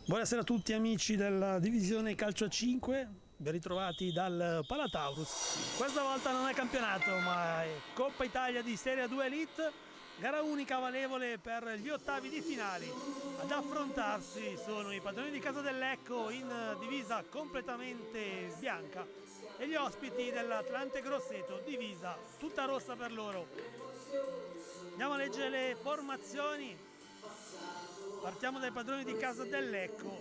Buonasera a tutti amici della divisione calcio a 5, ben ritrovati dal Palataurus. Questa volta non è campionato ma è Coppa Italia di Serie 2 Elite, gara unica valevole per gli ottavi di finali. Ad affrontarsi sono i padroni di casa del Lecco in divisa completamente bianca e gli ospiti dell'Atlante Grosseto, divisa tutta rossa per loro. Andiamo a leggere le formazioni. Partiamo dai padroni di casa del Lecco.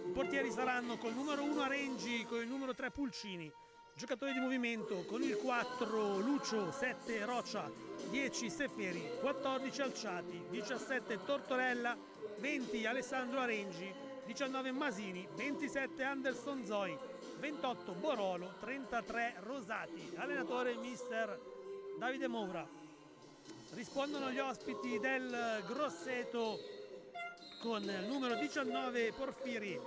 I portieri saranno col numero 1 Arengi, con il numero 3 Pulcini. Giocatori di movimento con il 4 Lucio, 7 Roccia, 10 Seferi, 14 Alciati, 17 Tortorella, 20 Alessandro Arengi, 19 Masini, 27 Anderson Zoi, 28 Borolo, 33 Rosati. Allenatore mister Davide Moura. Rispondono gli ospiti del Grosseto con il numero 19 Porfiri,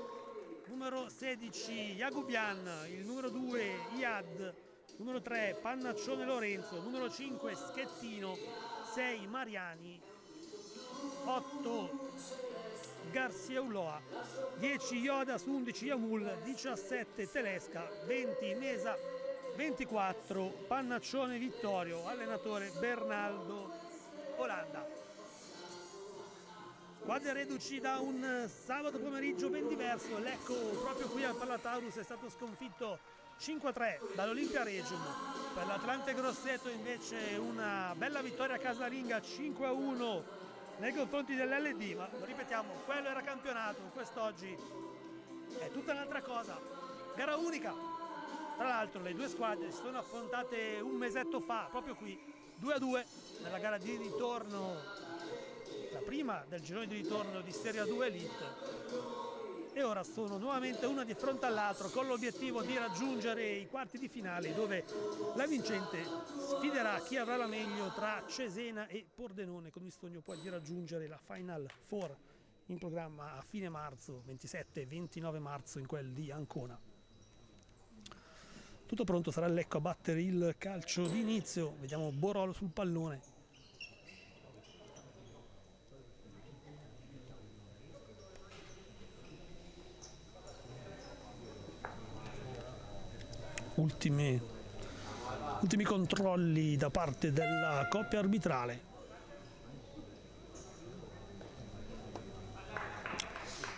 numero 16 Jagubian, il numero 2 Iad, numero 3 Pannaccione Lorenzo, numero 5 Schettino, 6 Mariani, 8 Garcia Uloa, 10 Iodas, 11 Yamul, 17 Telesca, 20 Mesa, 24 Pannaccione Vittorio, allenatore Bernardo Olanda. Squadre reduci da un sabato pomeriggio ben diverso. Lecco proprio qui al Palataurus è stato sconfitto 5-3 dall'Olimpia Regium. Per l'Atlante Grosseto invece una bella vittoria casalinga 5-1 nei confronti dell'LD, ma lo ripetiamo, quello era campionato, quest'oggi è tutta un'altra cosa. Gara unica. Tra l'altro le due squadre si sono affrontate un mesetto fa, proprio qui, 2-2 nella gara di ritorno, la prima del girone di ritorno di Serie 2 Elite, e ora sono nuovamente una di fronte all'altro con l'obiettivo di raggiungere i quarti di finale, dove la vincente sfiderà chi avrà la meglio tra Cesena e Pordenone, con il sogno poi di raggiungere la Final Four in programma a fine marzo, 27 e 29 marzo in quel di Ancona. Tutto pronto, sarà il Lecco a battere il calcio di inizio. Vediamo Borolo sul pallone. Ultimi controlli da parte della coppia arbitrale.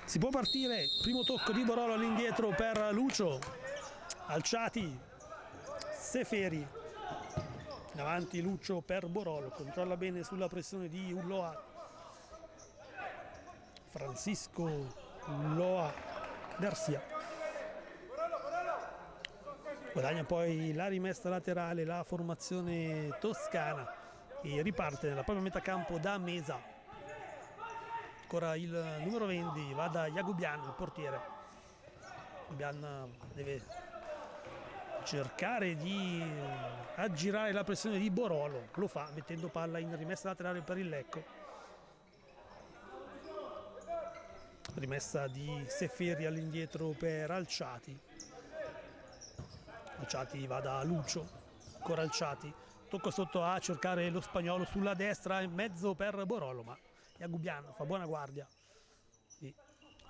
Si può partire, primo tocco di Borolo all'indietro per Lucio, Alciati, Seferi, davanti Lucio per Borolo, controlla bene sulla pressione di Ulloa, Francisco Ulloa Garcia. Guadagna poi la rimessa laterale la formazione toscana e riparte nella propria metà campo da Mesa. Ancora il numero 20 va da Jagubian, il portiere. Jagubian deve cercare di aggirare la pressione di Borolo, lo fa mettendo palla in rimessa laterale per il Lecco. Rimessa di Seferi all'indietro per Alciati. Alciati va da Lucio, ancora Alciati, tocco sotto a cercare lo spagnolo sulla destra, in mezzo per Borolo, ma Jagubian fa buona guardia e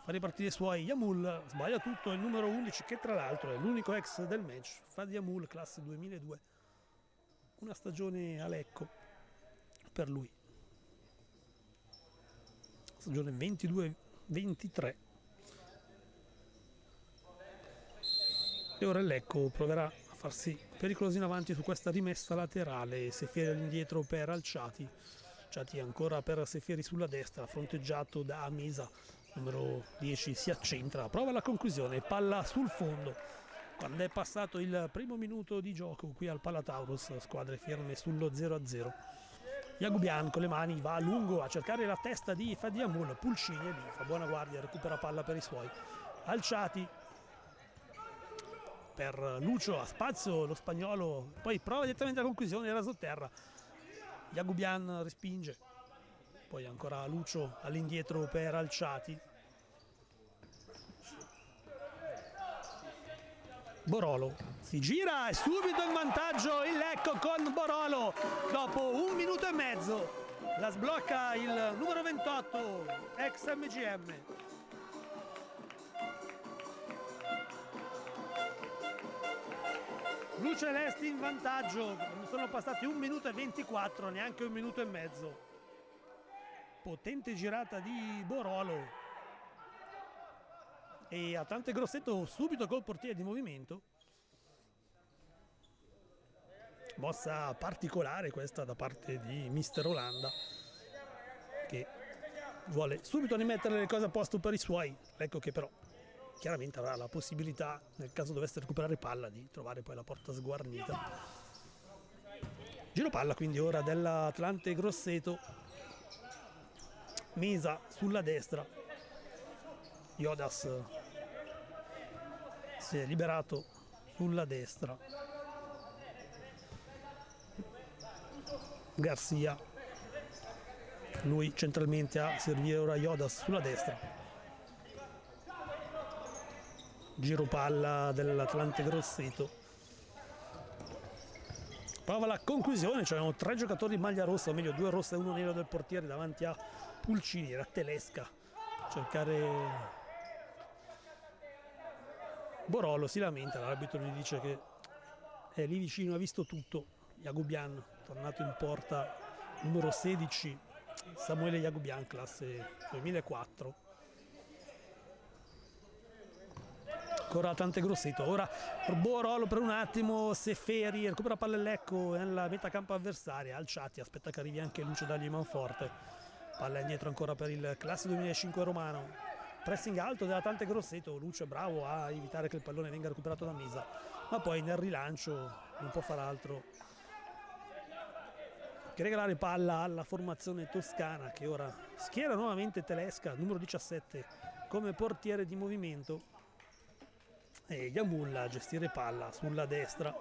fa ripartire i suoi. Yamul sbaglia tutto, il numero 11, che tra l'altro è l'unico ex del match, Fadi Yamul, classe 2002, una stagione a Lecco per lui, stagione 22-23. E ora il Lecco proverà a farsi pericoloso in avanti su questa rimessa laterale. Seferi all'indietro per Alciati. Alciati ancora per Seferi sulla destra, fronteggiato da Mesa. Numero 10 si accentra, prova la conclusione, palla sul fondo. Quando è passato il primo minuto di gioco qui al Palataurus, squadre ferme sullo 0-0. Jagubian con le mani va a lungo a cercare la testa di Fadiamul. Pulcini è lì, fa buona guardia, recupera palla per i suoi. Alciati per Lucio, a spazio lo spagnolo, poi prova direttamente la conclusione, era sotterra. Jagubian respinge, poi ancora Lucio all'indietro per Alciati. Borolo si gira e subito in vantaggio il Lecco con Borolo dopo 1 minuto e mezzo. La sblocca il numero 28, ex MGM. Blu celesti in vantaggio, sono passati 1 minuto e 24, neanche 1 minuto e mezzo. Potente girata di Borolo e Atlante Grosseto subito col portiere di movimento. Mossa particolare questa da parte di Mister Olanda, che vuole subito rimettere le cose a posto per i suoi. Ecco che però chiaramente avrà la possibilità, nel caso dovesse recuperare palla, di trovare poi la porta sguarnita. Giro palla quindi ora dell'Atlante Grosseto. Mesa sulla destra. Iodas si è liberato sulla destra. Garcia, lui centralmente a servire ora Iodas sulla destra. Giro palla dell'Atlante Grosseto. Prova la conclusione, c'erano 3 giocatori in maglia rossa, o meglio 2 rosse e 1 nero del portiere davanti a Pulcini. Era Telesca cercare. Borolo si lamenta, l'arbitro gli dice che è lì vicino, ha visto tutto. Jagubian, tornato in porta, numero 16, Samuele Jagubian, classe 2004. Ancora Atlante Grosseto, ora Borolo per un attimo, Seferi recupera palla e Lecco nella metà campo avversaria. Alciati aspetta che arrivi anche Lucio dagli manforte, palla indietro ancora per il classe 2005 romano. Pressing alto dell'Atlante Grosseto, Lucio è bravo a evitare che il pallone venga recuperato da Mesa, ma poi nel rilancio non può far altro che regalare palla alla formazione toscana, che ora schiera nuovamente Telesca, numero 17, come portiere di movimento, e Yamulla a gestire palla sulla destra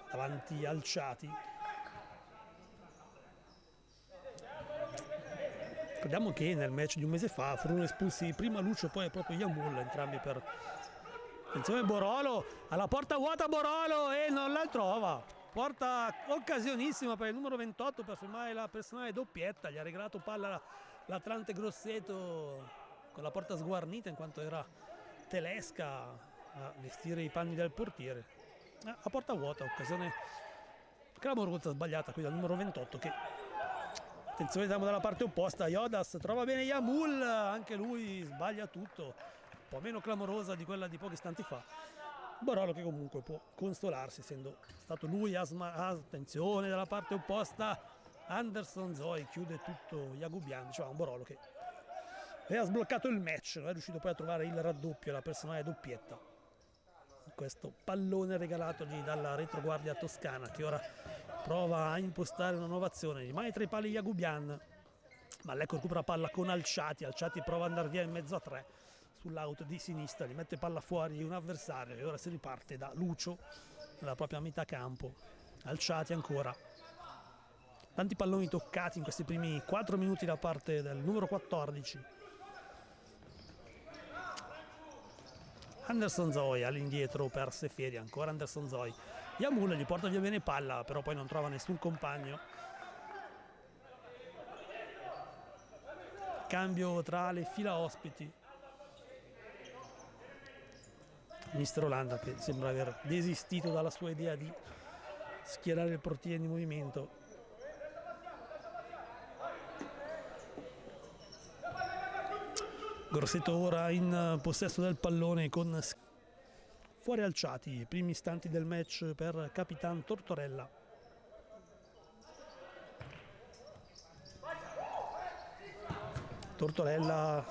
davanti Alciati. Ricordiamo che nel match di un mese fa furono espulsi prima Lucio e poi proprio Yamulla, entrambi per... Attenzione Borolo, alla porta vuota Borolo e non la trova. Porta occasionissima per il numero 28 per fermare la personale doppietta. Gli ha regalato palla l'Atlante Grosseto con la porta sguarnita, in quanto era Telesca a vestire i panni del portiere. A porta vuota, occasione clamorosa, sbagliata qui dal numero 28, che, attenzione, siamo dalla parte opposta. Iodas trova bene Yamul, anche lui sbaglia tutto, un po' meno clamorosa di quella di pochi istanti fa. Borolo che comunque può consolarsi, essendo stato lui attenzione dalla parte opposta. Anderson Zoi chiude tutto Jagubian, diciamo un Borolo che aveva sbloccato il match, non è riuscito poi a trovare il raddoppio, la personale doppietta. Questo pallone regalatogli dalla retroguardia toscana, che ora prova a impostare una nuova azione. Rimane tra i pali Jagubian, ma Lecco recupera palla con Alciati. Alciati prova ad andare via in mezzo a 3 sull'out di sinistra, gli mette palla fuori un avversario e ora si riparte da Lucio nella propria metà campo. Alciati ancora, tanti palloni toccati in questi primi 4 minuti da parte del numero 14. Anderson Zoi all'indietro per Seferi, ancora Anderson Zoi. Yamul gli porta via bene palla, però poi non trova nessun compagno. Cambio tra le fila ospiti. Mister Olanda, che sembra aver desistito dalla sua idea di schierare il portiere di movimento. Grosseto ora in possesso del pallone con fuori Alciati, i primi istanti del match per Capitan Tortorella. Tortorella,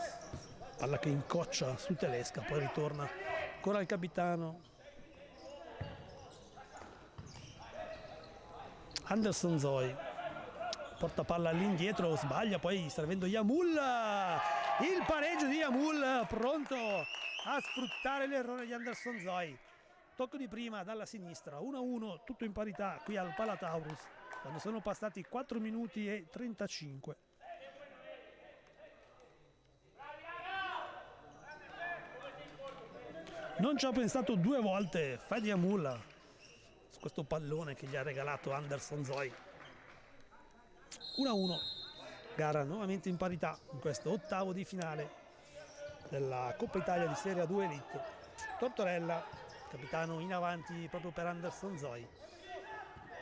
palla che incoccia su Telesca, poi ritorna ancora al capitano. Anderson Zoi porta palla all'indietro, sbaglia, poi servendo Yamul, il pareggio di Yamul, pronto a sfruttare l'errore di Anderson Zoi. Tocco di prima dalla sinistra, 1-1, tutto in parità qui al Palataurus, quando sono passati 4 minuti e 35. Non ci ha pensato 2 volte Fadi Yamul su questo pallone che gli ha regalato Anderson Zoi. 1-1, gara nuovamente in parità in questo ottavo di finale della Coppa Italia di Serie 2 Elite. Tortorella capitano in avanti proprio per Anderson Zoy,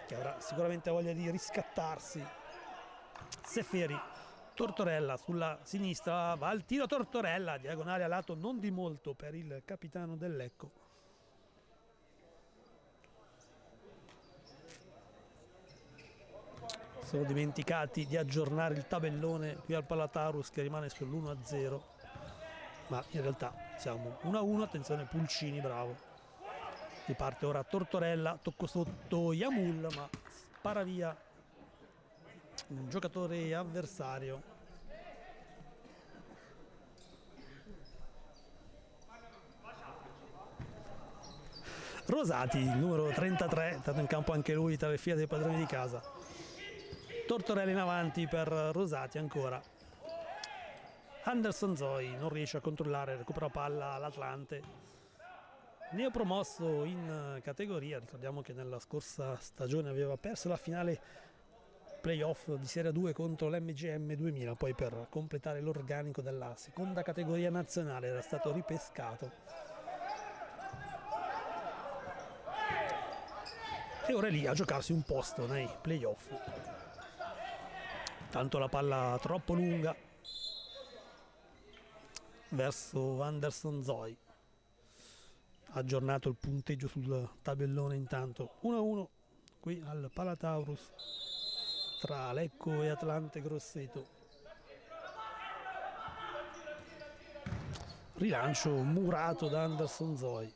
che avrà sicuramente voglia di riscattarsi. Seferi, Tortorella sulla sinistra, va al tiro Tortorella, diagonale a lato non di molto per il capitano del Lecco. Sono dimenticati di aggiornare il tabellone qui al Palataurus, che rimane sull'1-0, ma in realtà siamo 1-1. Attenzione Pulcini, bravo, riparte ora Tortorella, tocco sotto Yamul, ma spara via un giocatore avversario. Rosati, il numero 33, è stato in campo anche lui tra le file dei padroni di casa. Tortorella in avanti per Rosati ancora. Anderson Zoy non riesce a controllare, recupera palla l'Atlante. Neopromosso in categoria, ricordiamo che nella scorsa stagione aveva perso la finale playoff di Serie 2 contro l'MGM 2000, poi per completare l'organico della seconda categoria nazionale era stato ripescato. E ora è lì a giocarsi un posto nei playoff. Tanto la palla troppo lunga verso Anderson Zoy. Aggiornato il punteggio sul tabellone intanto. 1-1 qui al Palataurus tra Lecco e Atlante Grosseto. Rilancio murato da Anderson Zoy.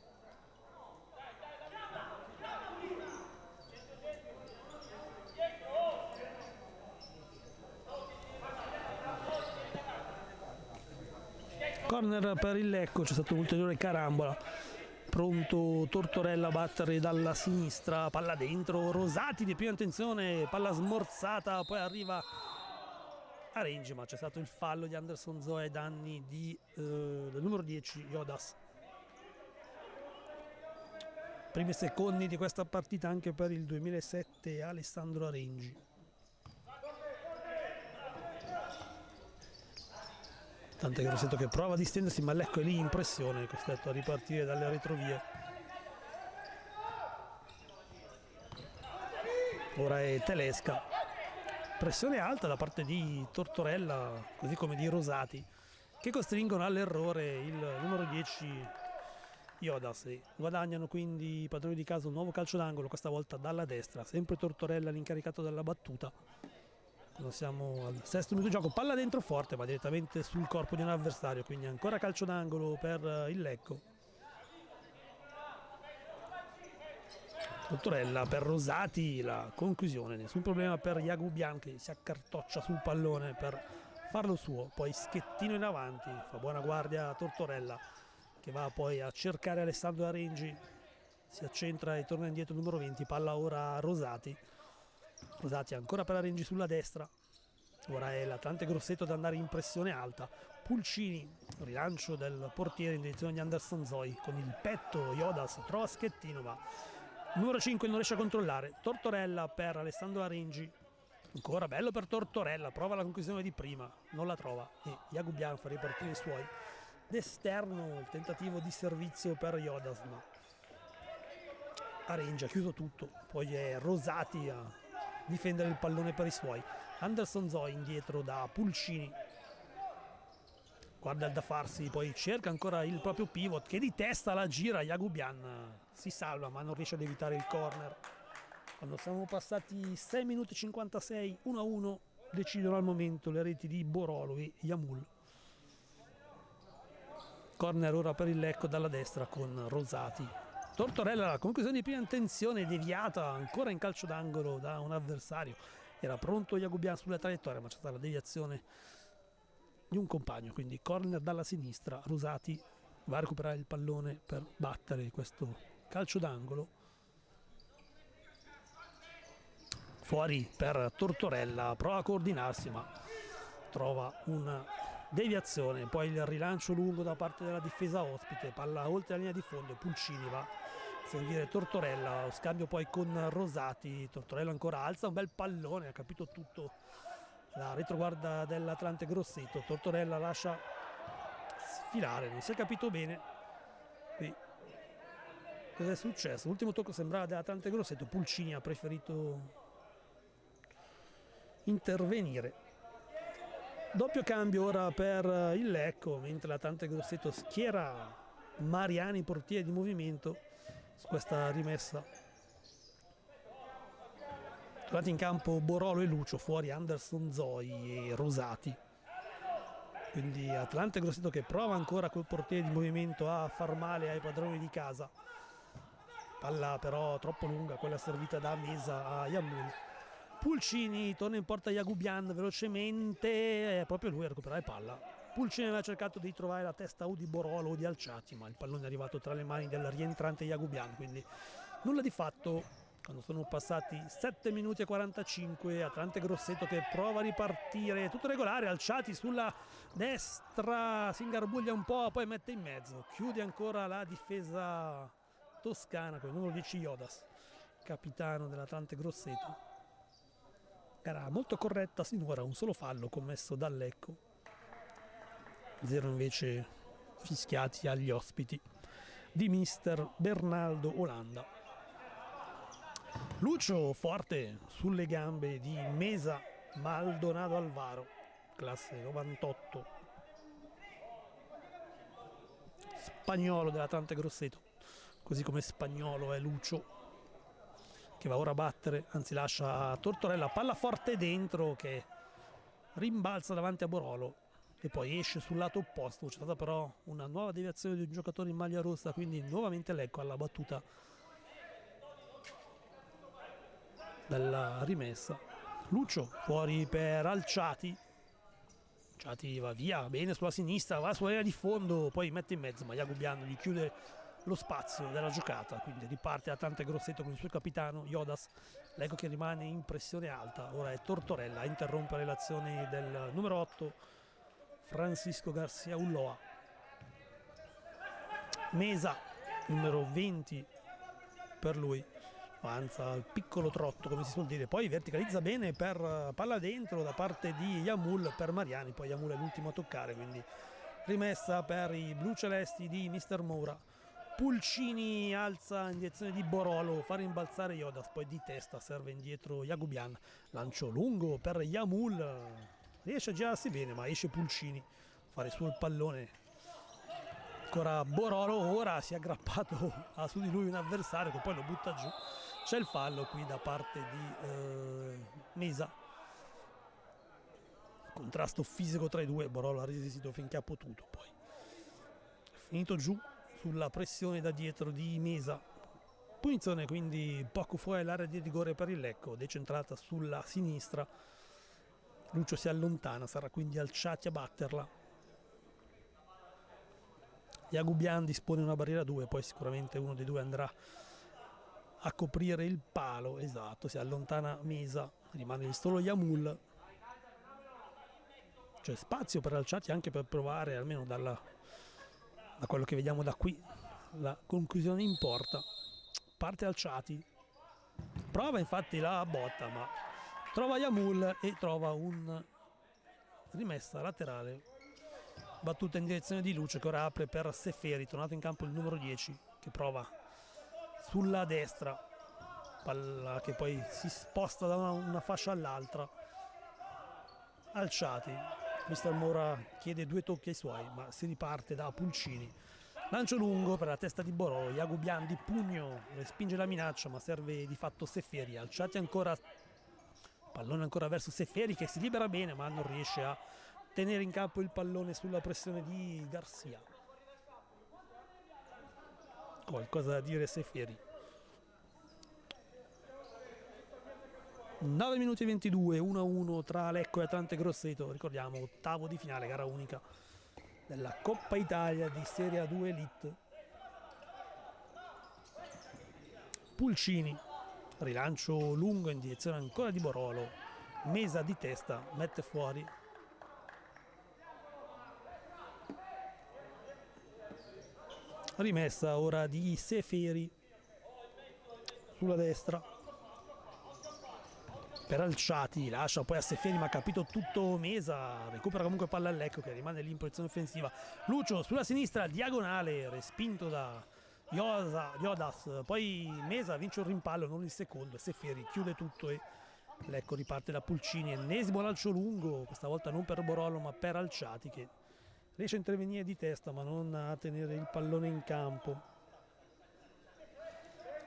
Corner per il Lecco, c'è stato un ulteriore carambola. Pronto Tortorella a battere dalla sinistra, palla dentro, Rosati di prima intenzione, palla smorzata, poi arriva Arengi, ma c'è stato il fallo di Anderson Zoy ai danni del numero 10 Iodas. Primi secondi di questa partita anche per il 2007 Alessandro Arengi. Tant'è che Grosseto che prova a distendersi, ma Lecco è lì in pressione, costretto a ripartire dalle retrovie. Ora è Telesca. Pressione alta da parte di Tortorella, così come di Rosati, che costringono all'errore il numero 10 Iodas. Guadagnano quindi i padroni di casa un nuovo calcio d'angolo, questa volta dalla destra. Sempre Tortorella l'incaricato della battuta. Non siamo al sesto minuto di gioco, palla dentro forte ma direttamente sul corpo di un avversario, quindi ancora calcio d'angolo per il Lecco. Tortorella per Rosati, la conclusione, nessun problema per Jagubian che si accartoccia sul pallone per farlo suo, poi schettino in avanti, fa buona guardia a Tortorella che va poi a cercare Alessandro Arengi, si accentra e torna indietro il numero 20, palla ora a Rosati. Rosati ancora per Arengi sulla destra, ora è l'Atlante Grosseto ad andare in pressione alta. Pulcini, rilancio del portiere in direzione di Anderson Zoy, con il petto Iodas trova Schettino ma numero 5 non riesce a controllare. Tortorella per Alessandro Arengi, ancora bello per Tortorella, prova la conclusione di prima, non la trova e Jagubian fa ripartire i suoi. D'esterno il tentativo di servizio per Iodas ma Arengi ha chiuso tutto, poi è Rosati a difendere il pallone per i suoi. Anderson Zoy indietro da Pulcini, guarda il da farsi, poi cerca ancora il proprio pivot che di testa la gira. Jagubian si salva ma non riesce ad evitare il corner. Quando siamo passati 6 minuti e 56, 1-1, decidono al momento le reti di Borolo e Yamul. Corner ora per il Lecco dalla destra con Rosati. Tortorella, la conclusione di prima intenzione deviata ancora in calcio d'angolo da un avversario. Era pronto Jagubian sulla traiettoria ma c'è stata la deviazione di un compagno, quindi corner dalla sinistra. Rosati va a recuperare il pallone per battere questo calcio d'angolo. Fuori per Tortorella, prova a coordinarsi ma trova una deviazione, poi il rilancio lungo da parte della difesa ospite, palla oltre la linea di fondo, Pulcini va a servire Tortorella, lo scambio poi con Rosati. Tortorella ancora alza un bel pallone, ha capito tutto la retroguardia dell'Atlante Grosseto. Tortorella lascia sfilare, non si è capito bene qui Cosa è successo? L'ultimo tocco sembrava dell'Atlante Grosseto, Pulcini ha preferito intervenire. Doppio cambio ora per il Lecco, mentre l'Atlante Grosseto schiera Mariani, portiere di movimento, su questa rimessa. Tornati in campo Borolo e Lucio, fuori Anderson, Zoi e Rosati. Quindi Atlante Grosseto che prova ancora col portiere di movimento a far male ai padroni di casa. Palla però troppo lunga, quella servita da Mesa a Yamul. Pulcini torna in porta Jagubian velocemente, è proprio lui a recuperare palla. Pulcini aveva cercato di trovare la testa o di Borolo o di Alciati, ma il pallone è arrivato tra le mani del rientrante Jagubian, quindi nulla di fatto. Quando sono passati 7 minuti e 45, Atlante Grosseto che prova a ripartire, tutto regolare, Alciati sulla destra, si ingarbuglia un po', poi mette in mezzo, chiude ancora la difesa toscana con il numero 10 Iodas, capitano dell'Atlante Grosseto. Gara molto corretta sinora, un solo fallo commesso dal Lecco, 0 invece fischiati agli ospiti di mister Bernaldo Olanda. Lucio forte sulle gambe di Mesa, Maldonado Alvaro, classe 98. Spagnolo dell'Atlante Grosseto, così come spagnolo è Lucio, che va ora a battere, anzi lascia a Tortorella, palla forte dentro che rimbalza davanti a Borolo e poi esce sul lato opposto. C'è stata però una nuova deviazione di un giocatore in maglia rossa, quindi nuovamente Lecco alla battuta dalla rimessa. Lucio fuori per Alciati, Alciati va via bene sulla sinistra, va sulla linea di fondo, poi mette in mezzo, ma Jagubian gli chiude lo spazio della giocata, quindi riparte Atlante Grosseto con il suo capitano Iodas. Lecco che rimane in pressione alta, ora è Tortorella a interrompere l'azione del numero 8 Francisco Garcia Ulloa. Mesa, numero 20 per lui, avanza al piccolo trotto come si suol dire, poi verticalizza bene per palla dentro da parte di Yamul per Mariani, poi Yamul è l'ultimo a toccare, quindi rimessa per i blu celesti di mister Moura. Pulcini alza in direzione di Borolo, fa rimbalzare Iodas, poi di testa serve indietro Jagubian, lancio lungo per Yamul, riesce a girarsi bene ma esce Pulcini, fare su il pallone. Ancora Borolo, ora si è aggrappato a su di lui un avversario che poi lo butta giù. C'è il fallo qui da parte di Mesa. Contrasto fisico tra i due, Borolo ha resistito finché ha potuto, poi è finito giù sulla pressione da dietro di Mesa. Punizione quindi poco fuori l'area di rigore per il Lecco, decentrata sulla sinistra. Lucio si allontana, sarà quindi Alciati a batterla. Jagubian dispone una barriera 2, poi sicuramente uno dei due andrà a coprire il palo, esatto, si allontana Mesa, rimane solo Yamul. C'è spazio per Alciati anche per provare, almeno da quello che vediamo da qui, la conclusione in porta. Parte Alciati, prova infatti la botta, ma trova Yamul e trova un rimessa laterale, battuta in direzione di Lucio che ora apre per Seferi, tornato in campo il numero 10 che prova sulla destra, palla che poi si sposta da una fascia all'altra. Alciati, mister Moura chiede 2 tocchi ai suoi, ma si riparte da Pulcini. Lancio lungo per la testa di Borolo, Jagubian di pugno respinge la minaccia ma serve di fatto Seferi. Alciati ancora, pallone ancora verso Seferi che si libera bene ma non riesce a tenere in campo il pallone sulla pressione di Garcia. Qualcosa da dire Seferi. 9 minuti e 22, 1-1 tra Lecco e Atlante Grosseto, ricordiamo ottavo di finale, gara unica della Coppa Italia di Serie A2 Elite. Pulcini, rilancio lungo in direzione ancora di Borolo, Mesa di testa, mette fuori. Rimessa ora di Seferi sulla destra per Alciati, lascia poi a Seferi ma ha capito tutto Mesa, recupera comunque palla al Lecco che rimane lì in posizione offensiva. Lucio sulla sinistra, diagonale, respinto da Iodas, poi Mesa vince un rimpallo, non il secondo, Seferi chiude tutto e Lecco riparte da Pulcini, ennesimo lancio lungo, questa volta non per Borollo ma per Alciati che riesce a intervenire di testa ma non a tenere il pallone in campo.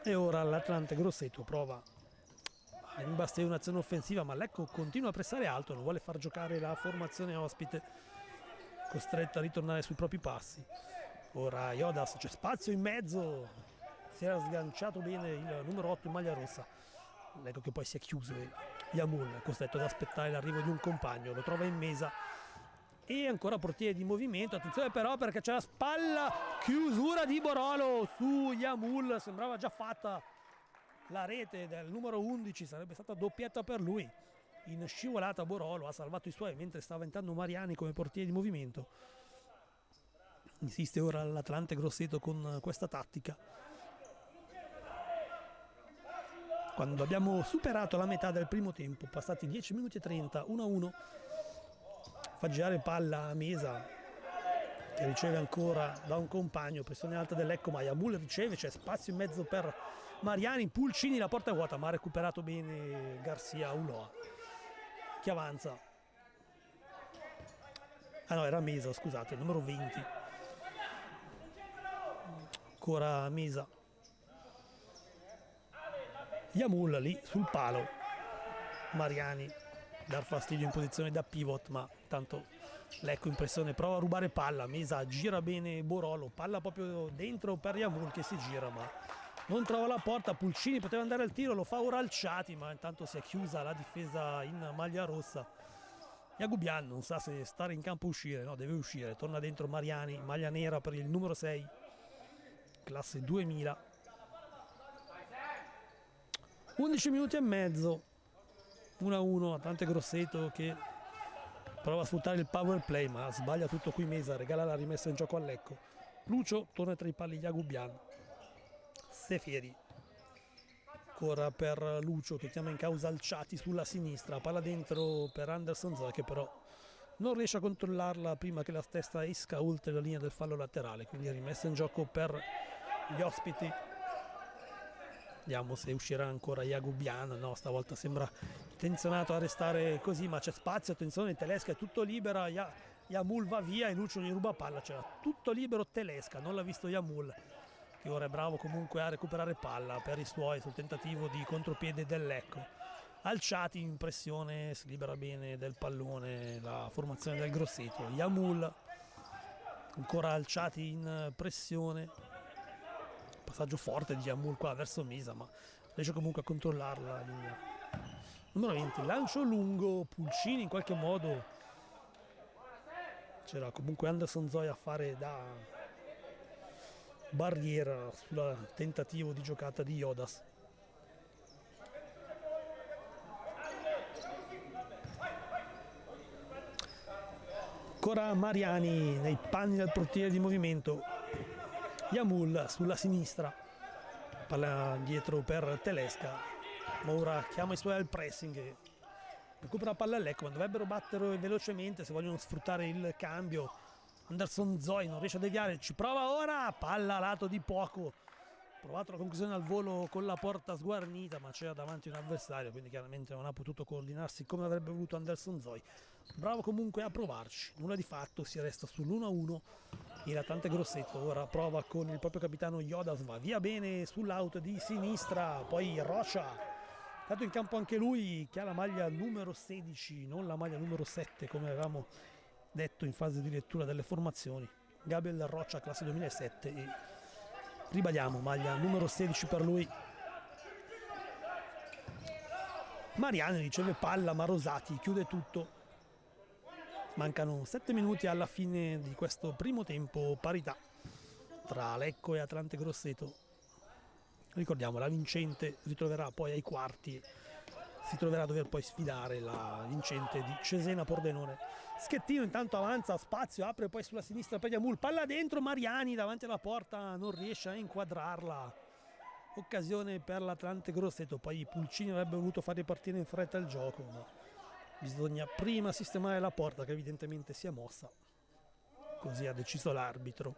E ora l'Atlante Grosseto prova a imbastire un'azione offensiva, ma Lecco continua a pressare alto, non vuole far giocare la formazione ospite, costretta a ritornare sui propri passi. Ora Iodas, c'è spazio in mezzo, si era sganciato bene il numero 8 in maglia rossa. Lecco che poi si è chiuso e Yamul è costretto ad aspettare l'arrivo di un compagno, lo trova in Mesa e ancora portiere di movimento. Attenzione però perché c'è la spalla, chiusura di Borolo su Yamul, sembrava già fatta la rete del numero 11, sarebbe stata doppietta per lui. In scivolata Borolo ha salvato i suoi mentre stava entrando Mariani come portiere di movimento. Insiste ora l'Atlante Grosseto con questa tattica. Quando abbiamo superato la metà del primo tempo, passati 10 minuti e 30, 1-1, fa girare palla a Mesa che riceve ancora da un compagno, pressione alta dell'Ecco, ma Yamul riceve, c'è spazio in mezzo per Mariani, Pulcini, la porta è vuota, ma ha recuperato bene Garcia Uloa che avanza. Ah no, era Mesa, scusate, il numero 20. Ancora Mesa. Yamul lì sul palo. Mariani dar fastidio in posizione da pivot, ma tanto Lecco in pressione prova a rubare palla. Mesa gira bene Borolo, palla proprio dentro per Yamul che si gira ma non trova la porta. Pulcini poteva andare al tiro, lo fa ora Alciati, ma intanto si è chiusa la difesa in maglia rossa. Yagubian non sa se stare in campo o uscire, no, deve uscire, torna dentro Mariani, maglia nera per il numero 6, classe 2000. 11 minuti e mezzo, 1-1, Atlante Grosseto che prova a sfruttare il power play ma sbaglia tutto qui Mesa, regala la rimessa in gioco a Lecco. Lucio torna tra i pali Yagubian. Sefieri ancora per Lucio che chiama in causa Alciati sulla sinistra, palla dentro per Anderson Zoe che però non riesce a controllarla prima che la stessa esca oltre la linea del fallo laterale, quindi rimessa in gioco per gli ospiti. Vediamo se uscirà ancora Yagubian, no, stavolta sembra intenzionato a restare così, ma c'è spazio, attenzione, Telesca è tutto libera, Yamul va via e Lucio gli ruba palla, c'era tutto libero Telesca, non l'ha visto Yamul, che ora è bravo comunque a recuperare palla per i suoi sul tentativo di contropiede dell'Ecco. Alciati in pressione, si libera bene del pallone la formazione del Grosseto. Yamul, ancora Alciati in pressione. Passaggio forte di Yamul qua verso Mesa, ma riesce comunque a controllarla. Numero 20, lancio lungo, Pulcini in qualche modo. C'era comunque Anderson Zoe a fare da barriera sul tentativo di giocata di Iodas. Ancora Mariani nei panni del portiere di movimento. Yamul sulla sinistra, palla dietro per Telesca, ma ora chiama i suoi al pressing e recupera palla a Lecco, ma dovrebbero battere velocemente se vogliono sfruttare il cambio. Anderson Zoe non riesce a deviare, ci prova ora, palla a lato di poco, provato la conclusione al volo con la porta sguarnita ma c'era davanti un avversario, quindi chiaramente non ha potuto coordinarsi come avrebbe voluto Anderson Zoe. Bravo comunque a provarci, nulla di fatto, si resta sull'1-1 e l'Atlante Grosseto ora prova con il proprio capitano Iodas, va via bene sull'out di sinistra, poi Rocha, tanto in campo anche lui che ha la maglia numero 16, non la maglia numero 7 come avevamo detto in fase di lettura delle formazioni. Gabriel Rocha, classe 2007 e ribadiamo, maglia numero 16 per lui. Mariani riceve palla ma Rosati chiude tutto. Mancano 7 minuti alla fine di questo primo tempo, parità tra Lecco e Atlante Grosseto. Ricordiamo, la vincente ritroverà poi ai quarti, si troverà a dover poi sfidare la vincente di Cesena Pordenone. Schettino intanto avanza, spazio, apre poi sulla sinistra per Yamul, palla dentro, Mariani davanti alla porta non riesce a inquadrarla. Occasione per l'Atlante Grosseto, poi Pulcini avrebbe voluto far ripartire in fretta il gioco, ma bisogna prima sistemare la porta che evidentemente si è mossa, così ha deciso l'arbitro.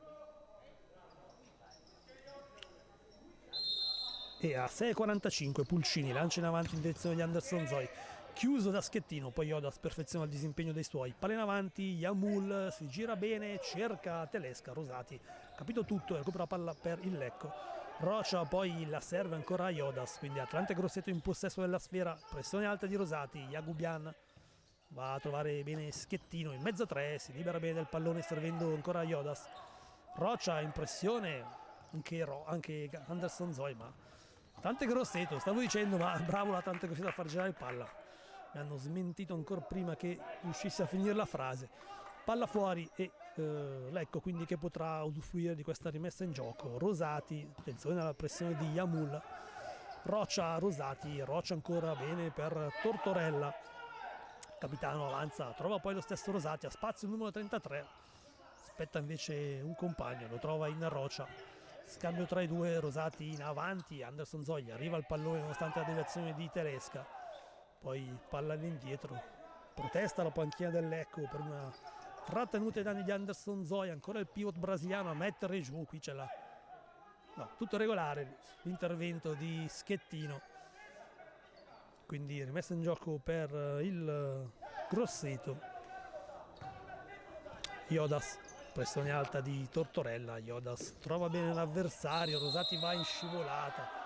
e a 6,45 Pulcini lancia in avanti in direzione di Anderson Zoy, chiuso da Schettino, poi Iodas perfeziona il disimpegno dei suoi, palla in avanti, Yamul si gira bene, cerca Telesca, Rosati capito tutto e recupera palla per il Lecco. Rocia poi la serve ancora a Iodas, quindi Atlante Grosseto in possesso della sfera, pressione alta di Rosati, Jagubian va a trovare bene Schettino in mezzo a tre, si libera bene del pallone servendo ancora a Iodas. Rocia in pressione, anche Anderson Zoy, ma Atlante Grosseto, stavo dicendo, ma bravo l'Atlante Grosseto a far girare il palla. Mi hanno smentito ancora prima che riuscisse a finire la frase. Palla fuori e Lecco quindi che potrà usufruire di questa rimessa in gioco. Rosati, attenzione alla pressione di Yamul. Rocia, Rosati, Rocia ancora bene per Tortorella. Capitano avanza, trova poi lo stesso Rosati, a spazio il numero 33. Aspetta invece un compagno, lo trova in Rocia. Scambio tra i due, Rosati in avanti, Anderson Zoy arriva al pallone nonostante la deviazione di Telesca. Poi palla all'indietro, protesta la panchina del Lecco per una trattenuta ai danni di Anderson Zoy, ancora il pivot brasiliano a mettere giù, qui c'è tutto regolare l'intervento di Schettino, quindi rimessa in gioco per il Grosseto. Iodas, pressione alta di Tortorella, Iodas trova bene l'avversario, Rosati va in scivolata.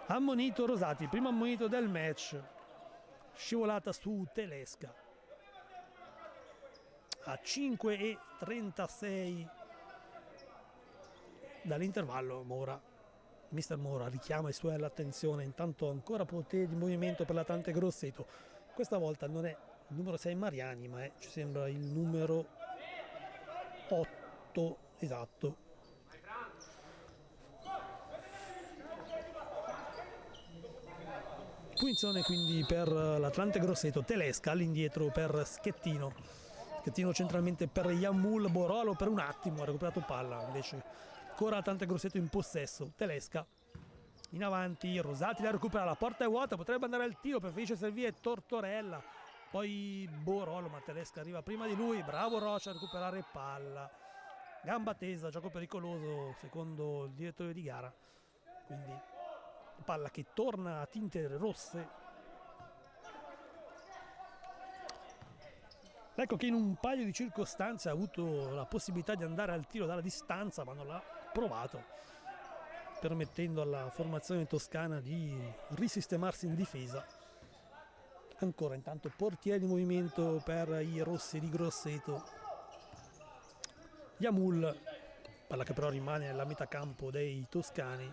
Ammonito Rosati, primo ammonito del match, scivolata su Telesca. A 5,36 dall'intervallo Mister Mora richiama i suoi all'attenzione, intanto ancora potere di movimento per l'Atlante Grosseto. Questa volta non è il numero 6 Mariani, ma ci sembra il numero 8, esatto. Punizione quindi per l'Atlante Grosseto, Telesca all'indietro per Schettino. Schettino centralmente per Yamul, Borolo per un attimo ha recuperato palla, invece ancora Atlante Grosseto in possesso. Telesca in avanti, Rosati la recupera, la porta è vuota, potrebbe andare al tiro, preferisce servire Tortorella, poi Borolo, ma Telesca arriva prima di lui, bravo Rocia a recuperare palla. Gamba tesa, gioco pericoloso secondo il direttore di gara, quindi palla che torna a tinte rosse. Ecco che in un paio di circostanze ha avuto la possibilità di andare al tiro dalla distanza, ma non l'ha provato, permettendo alla formazione toscana di risistemarsi in difesa. Ancora intanto portiere di movimento per i rossi di Grosseto. Yamul, palla che però rimane nella metà campo dei toscani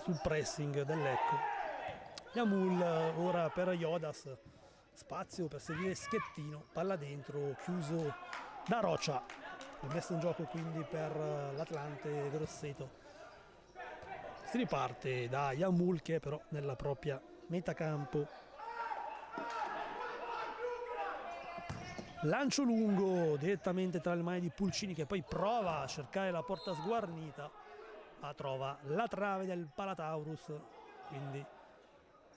sul pressing del Lecco. Yamul ora per Iodas, spazio per seguire Schettino, palla dentro, chiuso da Rocia, messa in gioco quindi per l'Atlante Grosseto. Si riparte da Yamul che è però nella propria metà campo. Lancio lungo direttamente tra le mani di Pulcini, che poi prova a cercare la porta sguarnita, ma trova la trave del Palataurus, quindi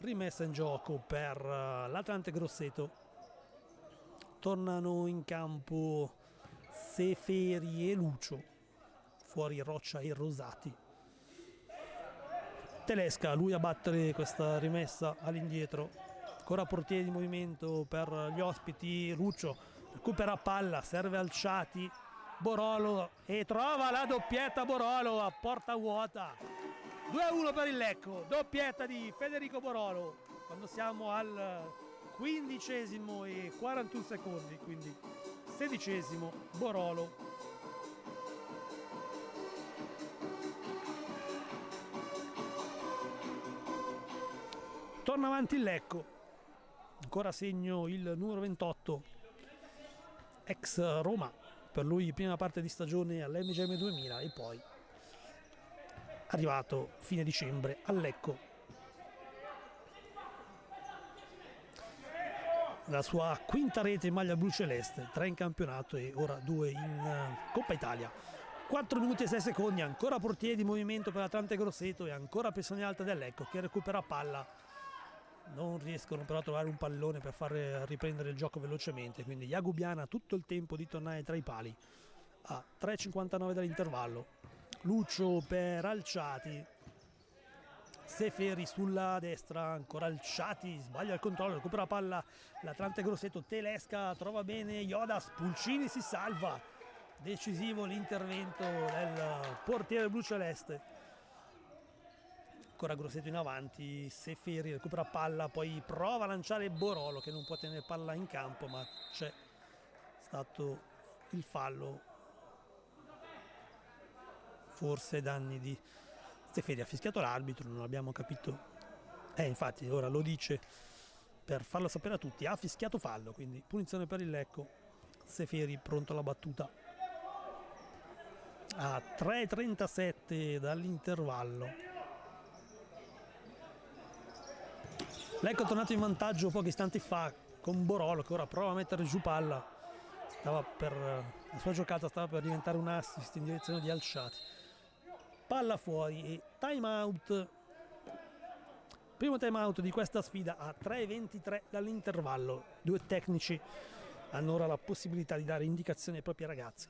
rimessa in gioco per l'Atlante Grosseto. Tornano in campo Seferi e Lucio, fuori Rocia e Rosati. Telesca, lui a battere questa rimessa all'indietro, ancora portiere di movimento per gli ospiti. Lucio recupera palla, serve Alciati, Borolo e trova la doppietta Borolo a porta vuota. 2-1 per il Lecco, doppietta di Federico Borolo quando siamo al 15° e 41 secondi, quindi 16° Borolo. Torna avanti il Lecco, ancora segno il numero 28, ex Roma, per lui prima parte di stagione all'MGM 2000 e poi arrivato fine dicembre al Lecco. La sua quinta rete in maglia blu celeste, 3 in campionato e ora 2 in Coppa Italia. 4 minuti e 6 secondi, ancora portiere di movimento per l'Atlante Grosseto e ancora pressione alta del Lecco che recupera palla. Non riescono però a trovare un pallone per far riprendere il gioco velocemente, quindi Jagubiana ha tutto il tempo di tornare tra i pali a 3,59 dall'intervallo. Lucio per Alciati, Seferi sulla destra, ancora Alciati, sbaglia il controllo, recupera la palla l'Atlante Grosseto, Telesca trova bene Iodas, Pulcini si salva, decisivo l'intervento del portiere bluceleste. Ancora Grosseto in avanti, Seferi recupera palla, poi prova a lanciare Borolo che non può tenere palla in campo, ma c'è stato il fallo, forse danni di Seferi. Ha fischiato l'arbitro, non abbiamo capito, infatti ora lo dice per farlo sapere a tutti, ha fischiato fallo, quindi punizione per il Lecco. Seferi pronto alla battuta a 3:37 dall'intervallo. Lecco è tornato in vantaggio pochi istanti fa con Borolo che ora prova a mettere giù palla, la sua giocata stava per diventare un assist in direzione di Alciati. Palla fuori e time out, primo time out di questa sfida a 3:23 dall'intervallo. Due tecnici hanno ora la possibilità di dare indicazioni ai propri ragazzi.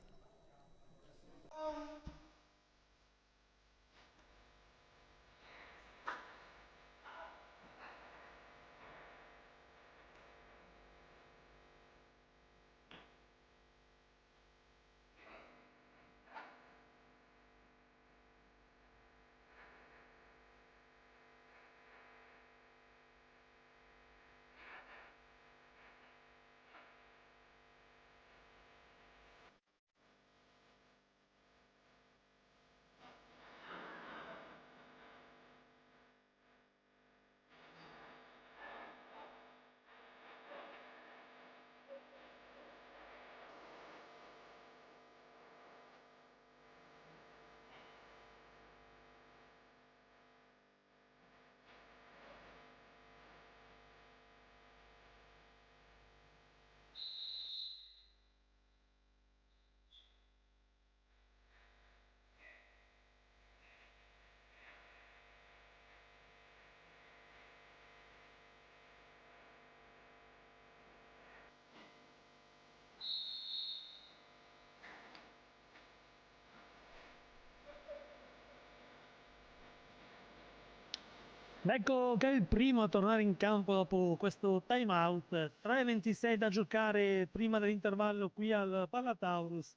Ecco che è il primo a tornare in campo dopo questo time out. 3:26 da giocare prima dell'intervallo qui al Palataurus.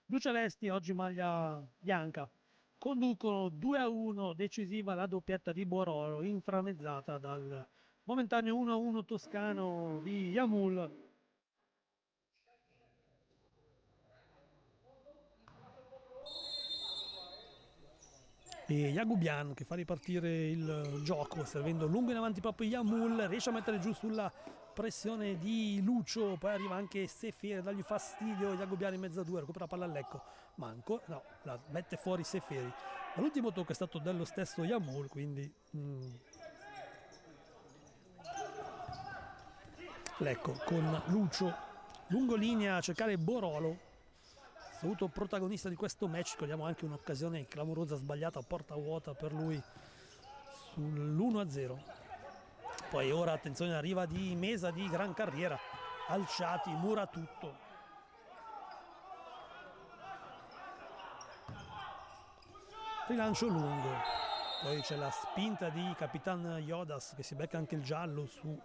Blucelesti oggi maglia bianca. Conducono 2-1, decisiva la doppietta di Borolo, inframmezzata dal momentaneo 1-1 toscano di Yamul. E Jagubian che fa ripartire il gioco servendo lungo in avanti proprio Yamul, riesce a mettere giù sulla pressione di Lucio, poi arriva anche Seferi a dargli fastidio. Jagubian in mezzo a due, recupera palla al Lecco, ma ancora no, la mette fuori Seferi. L'ultimo tocco è stato dello stesso Yamul, quindi Lecco con Lucio lungo linea a cercare Borolo, assoluto protagonista di questo match. Cogliamo anche un'occasione clamorosa sbagliata a porta vuota per lui sull'1-0. Poi ora attenzione, arriva di Mesa di gran carriera, Alciati mura tutto, rilancio lungo, poi c'è la spinta di Capitan Iodas che si becca anche il giallo su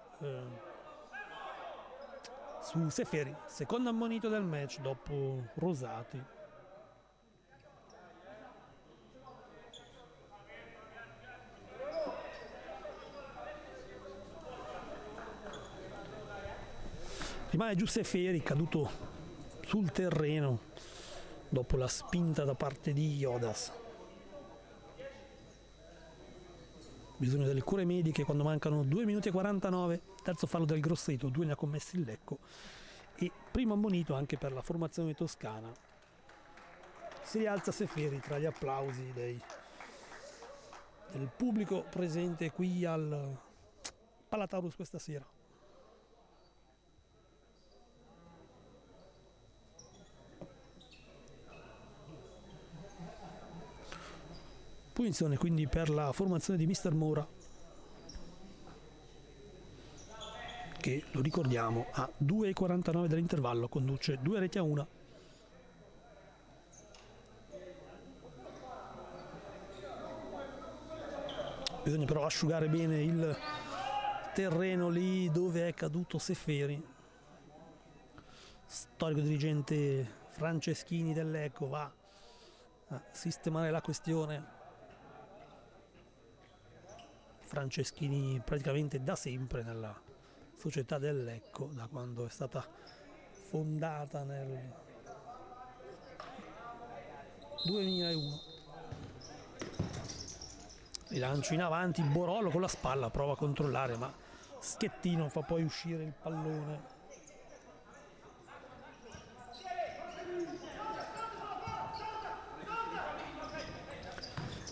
Seferi, secondo ammonito del match dopo Rosati. Rimane giù Seferi, caduto sul terreno dopo la spinta da parte di Iodas. Bisogno delle cure mediche quando mancano 2 minuti e 49, terzo fallo del Grosseto, 2 ne ha commessi il Lecco e primo ammonito anche per la formazione toscana. Si rialza Seferi tra gli applausi del pubblico presente qui al Palataurus questa sera. Punizione quindi per la formazione di Mister Mora, che lo ricordiamo a 2:49 dell'intervallo conduce 2 reti a 1. Bisogna però asciugare bene il terreno lì dove è caduto Seferi. Storico dirigente Franceschini del Lecco va a sistemare la questione. Franceschini praticamente da sempre nella società del Lecco, da quando è stata fondata nel 2001. Rilancio in avanti, Borollo con la spalla prova a controllare, ma Schettino fa poi uscire il pallone.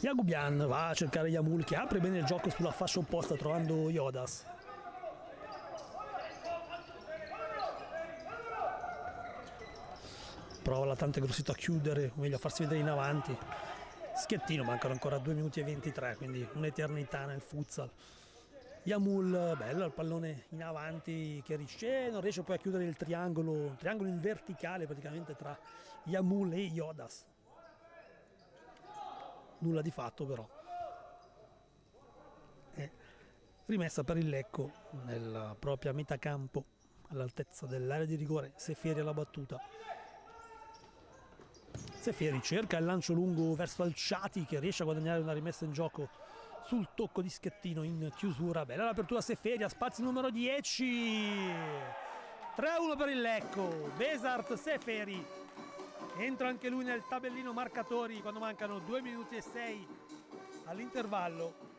Jagubian va a cercare Jamul che apre bene il gioco sulla fascia opposta trovando Iodas. Prova l'Atlante Grosseto a chiudere, o meglio a farsi vedere in avanti. Schettino, mancano ancora 2 minuti e 23, quindi un'eternità nel futsal. Jamul, bello il pallone in avanti che non riesce poi a chiudere il triangolo in verticale praticamente tra Jamul e Iodas. Nulla di fatto però. Rimessa per il Lecco nella propria metà campo all'altezza dell'area di rigore. Seferi alla battuta. Seferi cerca il lancio lungo verso Alciati che riesce a guadagnare una rimessa in gioco sul tocco di Schettino in chiusura. Bella l'apertura Seferi a spazio numero 10. 3-1 per il Lecco. Besart Seferi entra anche lui nel tabellino marcatori quando mancano 2 minuti e 6 all'intervallo.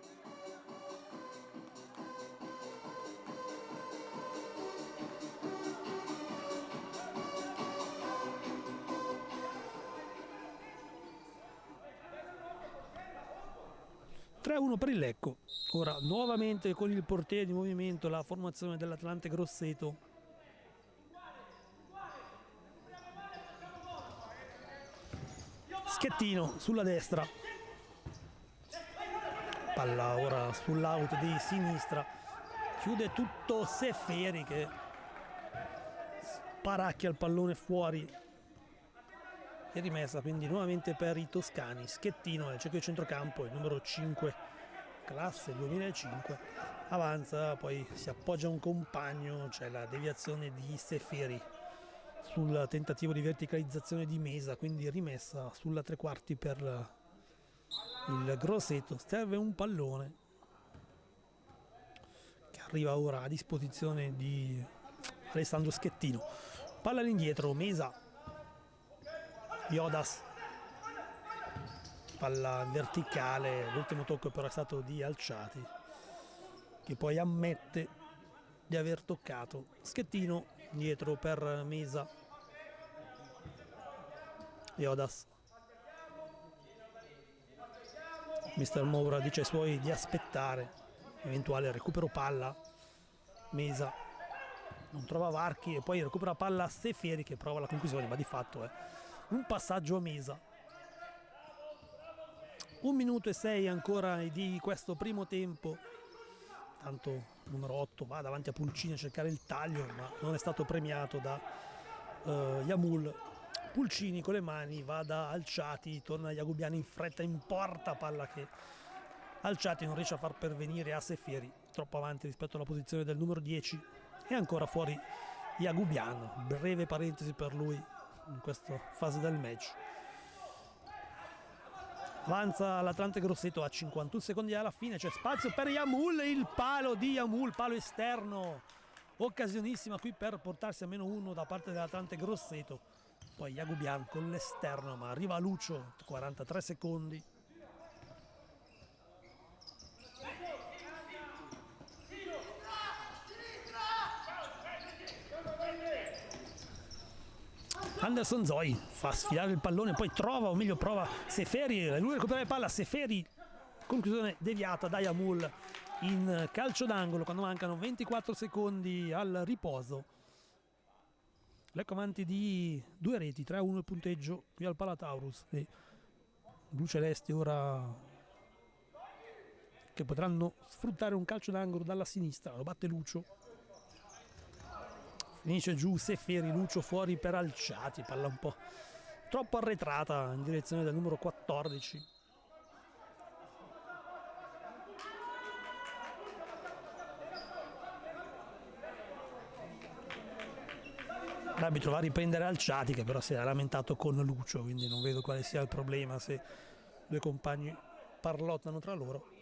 Per il Lecco. Ora nuovamente con il portiere di movimento la formazione dell'Atlante Grosseto. Schettino sulla destra, palla ora sull'out di sinistra, chiude tutto Seferi che sparacchia il pallone fuori e rimessa quindi nuovamente per i toscani. Schettino nel cerchio di centrocampo, il numero 5 classe 2005, avanza, poi si appoggia a un compagno, c'è la deviazione di Seferi sul tentativo di verticalizzazione di Mesa, quindi rimessa sulla 3/4 per il Grosseto. Serve un pallone che arriva ora a disposizione di Alessandro Schettino. Palla all'indietro, Mesa, Iodas, palla verticale, l'ultimo tocco però è stato di Alciati che poi ammette di aver toccato. Schettino dietro per Mesa, Iodas, Mister Moura dice ai suoi di aspettare eventuale recupero palla. Mesa non trova varchi e poi recupera palla Seferi che prova la conclusione, ma di fatto è un passaggio a Mesa. 1 minuto e 6 ancora di questo primo tempo. Tanto numero 8 va davanti a Pulcini a cercare il taglio, ma non è stato premiato da Jamul. Pulcini con le mani va da Alciati, torna Jagubiani in fretta in porta, palla che Alciati non riesce a far pervenire a Seferi, troppo avanti rispetto alla posizione del numero 10 e ancora fuori Jagubiano. Breve parentesi per lui in questa fase del match. Avanza l'Atlante Grosseto a 51 secondi alla fine, c'è spazio per Jamul, il palo di Jamul, palo esterno, occasionissima qui per portarsi a -1 da parte dell'Atlante Grosseto. Poi Jagubian con l'esterno, ma arriva Lucio, 43 secondi. Anderson Zoi fa sfilare il pallone, poi trova, o meglio prova Seferi, lui recupera la palla, Seferi, conclusione deviata da Jamul in calcio d'angolo quando mancano 24 secondi al riposo. Lecco avanti di 2 reti, 3-1 il punteggio qui al Palataurus e blu celesti ora che potranno sfruttare un calcio d'angolo dalla sinistra, lo batte Lucio. Finisce giù Seferi, Lucio fuori per Alciati, palla un po' troppo arretrata in direzione del numero 14. L'arbitro va a riprendere Alciati, che però si è lamentato con Lucio, quindi non vedo quale sia il problema se due compagni parlottano tra loro.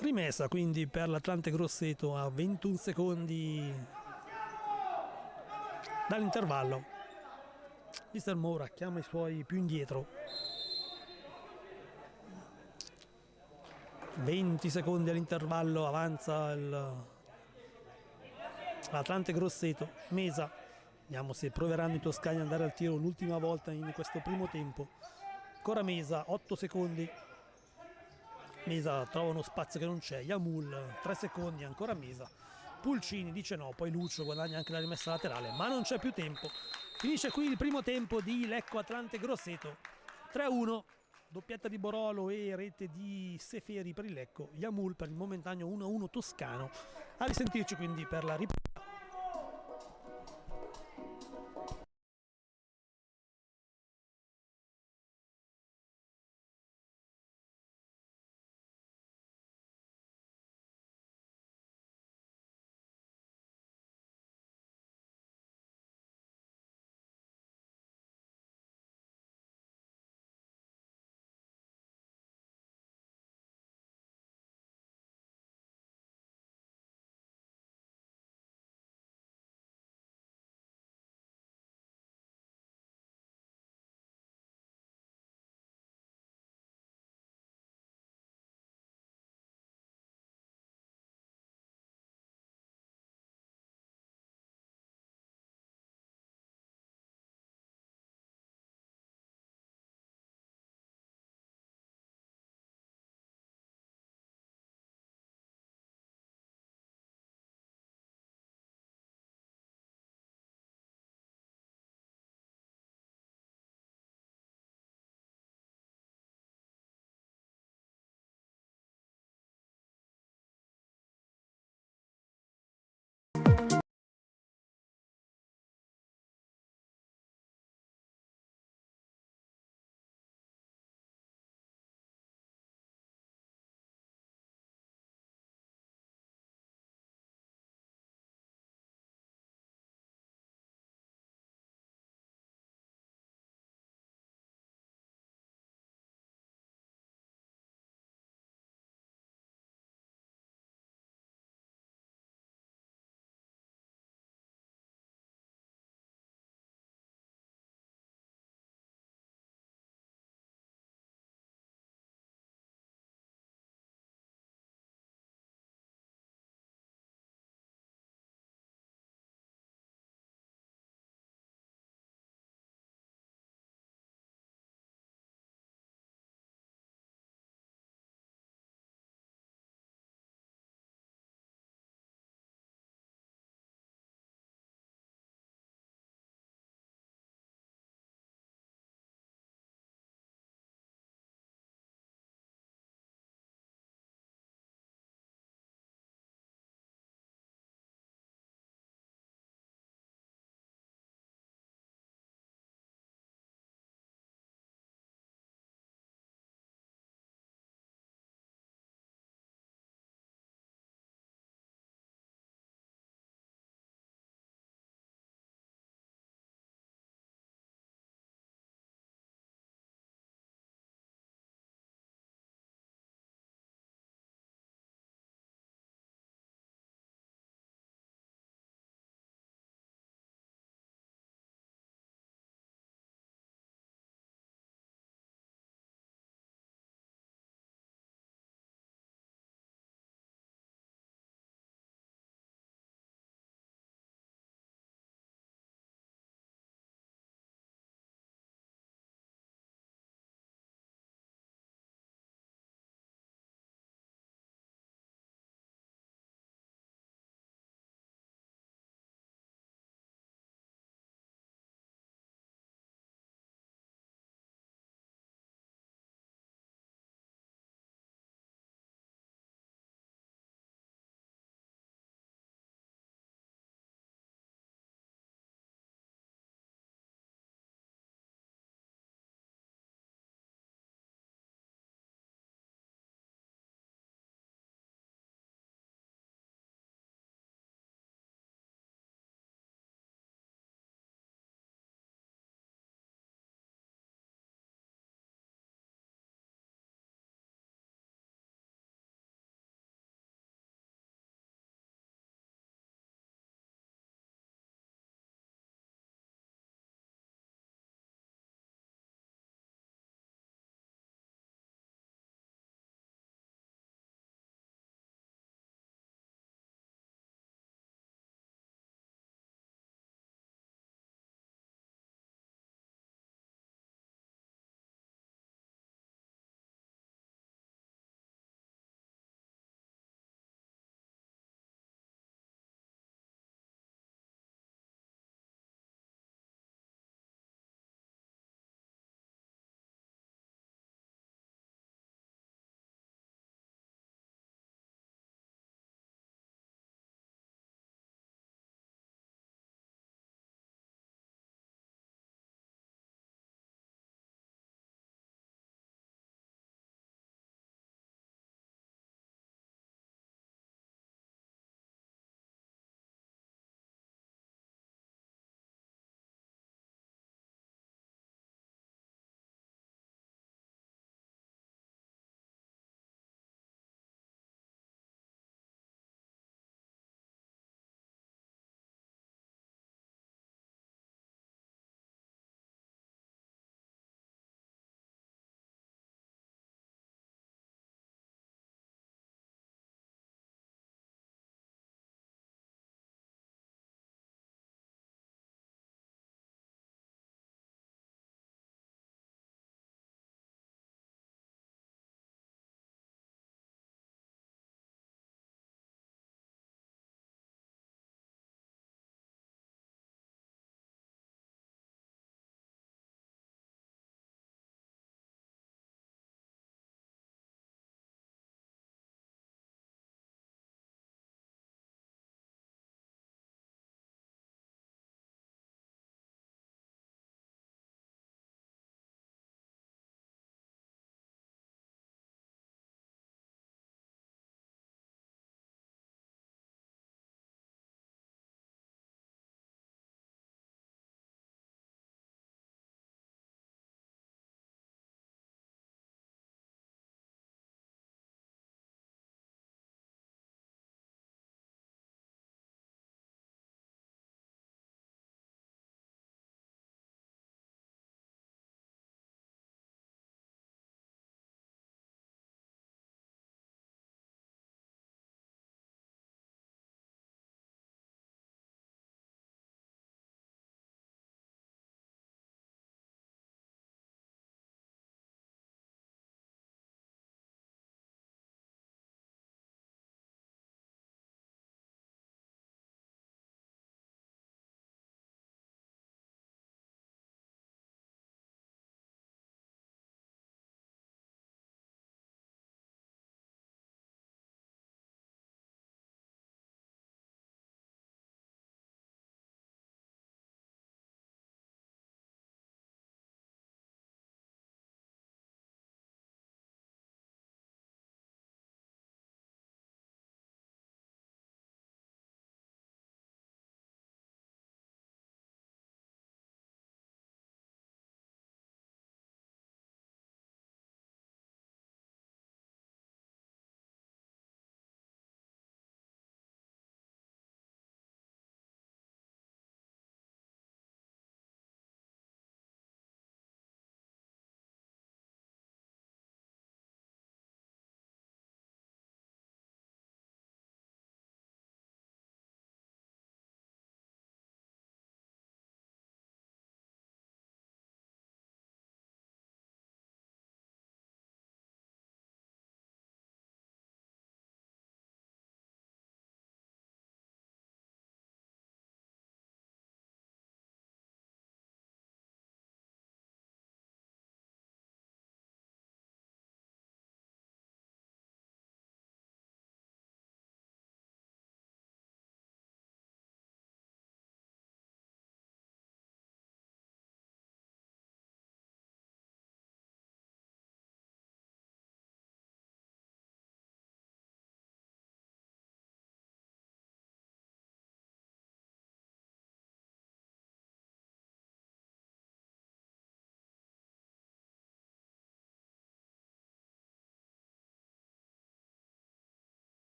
Rimessa quindi per l'Atlante Grosseto a 21 secondi dall'intervallo. Mister Moura chiama i suoi più indietro. 20 secondi all'intervallo, avanza l'Atlante Grosseto. Mesa, vediamo se proveranno i toscani ad andare al tiro l'ultima volta in questo primo tempo. Ancora Mesa, 8 secondi. Mesa trova uno spazio che non c'è. Yamul, 3 secondi, ancora Mesa. Pulcini dice no, poi Lucio guadagna anche la rimessa laterale, ma non c'è più tempo. Finisce qui il primo tempo di Lecco Atlante Grosseto. 3-1, doppietta di Borolo e rete di Seferi per il Lecco. Yamul per il momentaneo 1-1 toscano. A risentirci quindi per la ripresa.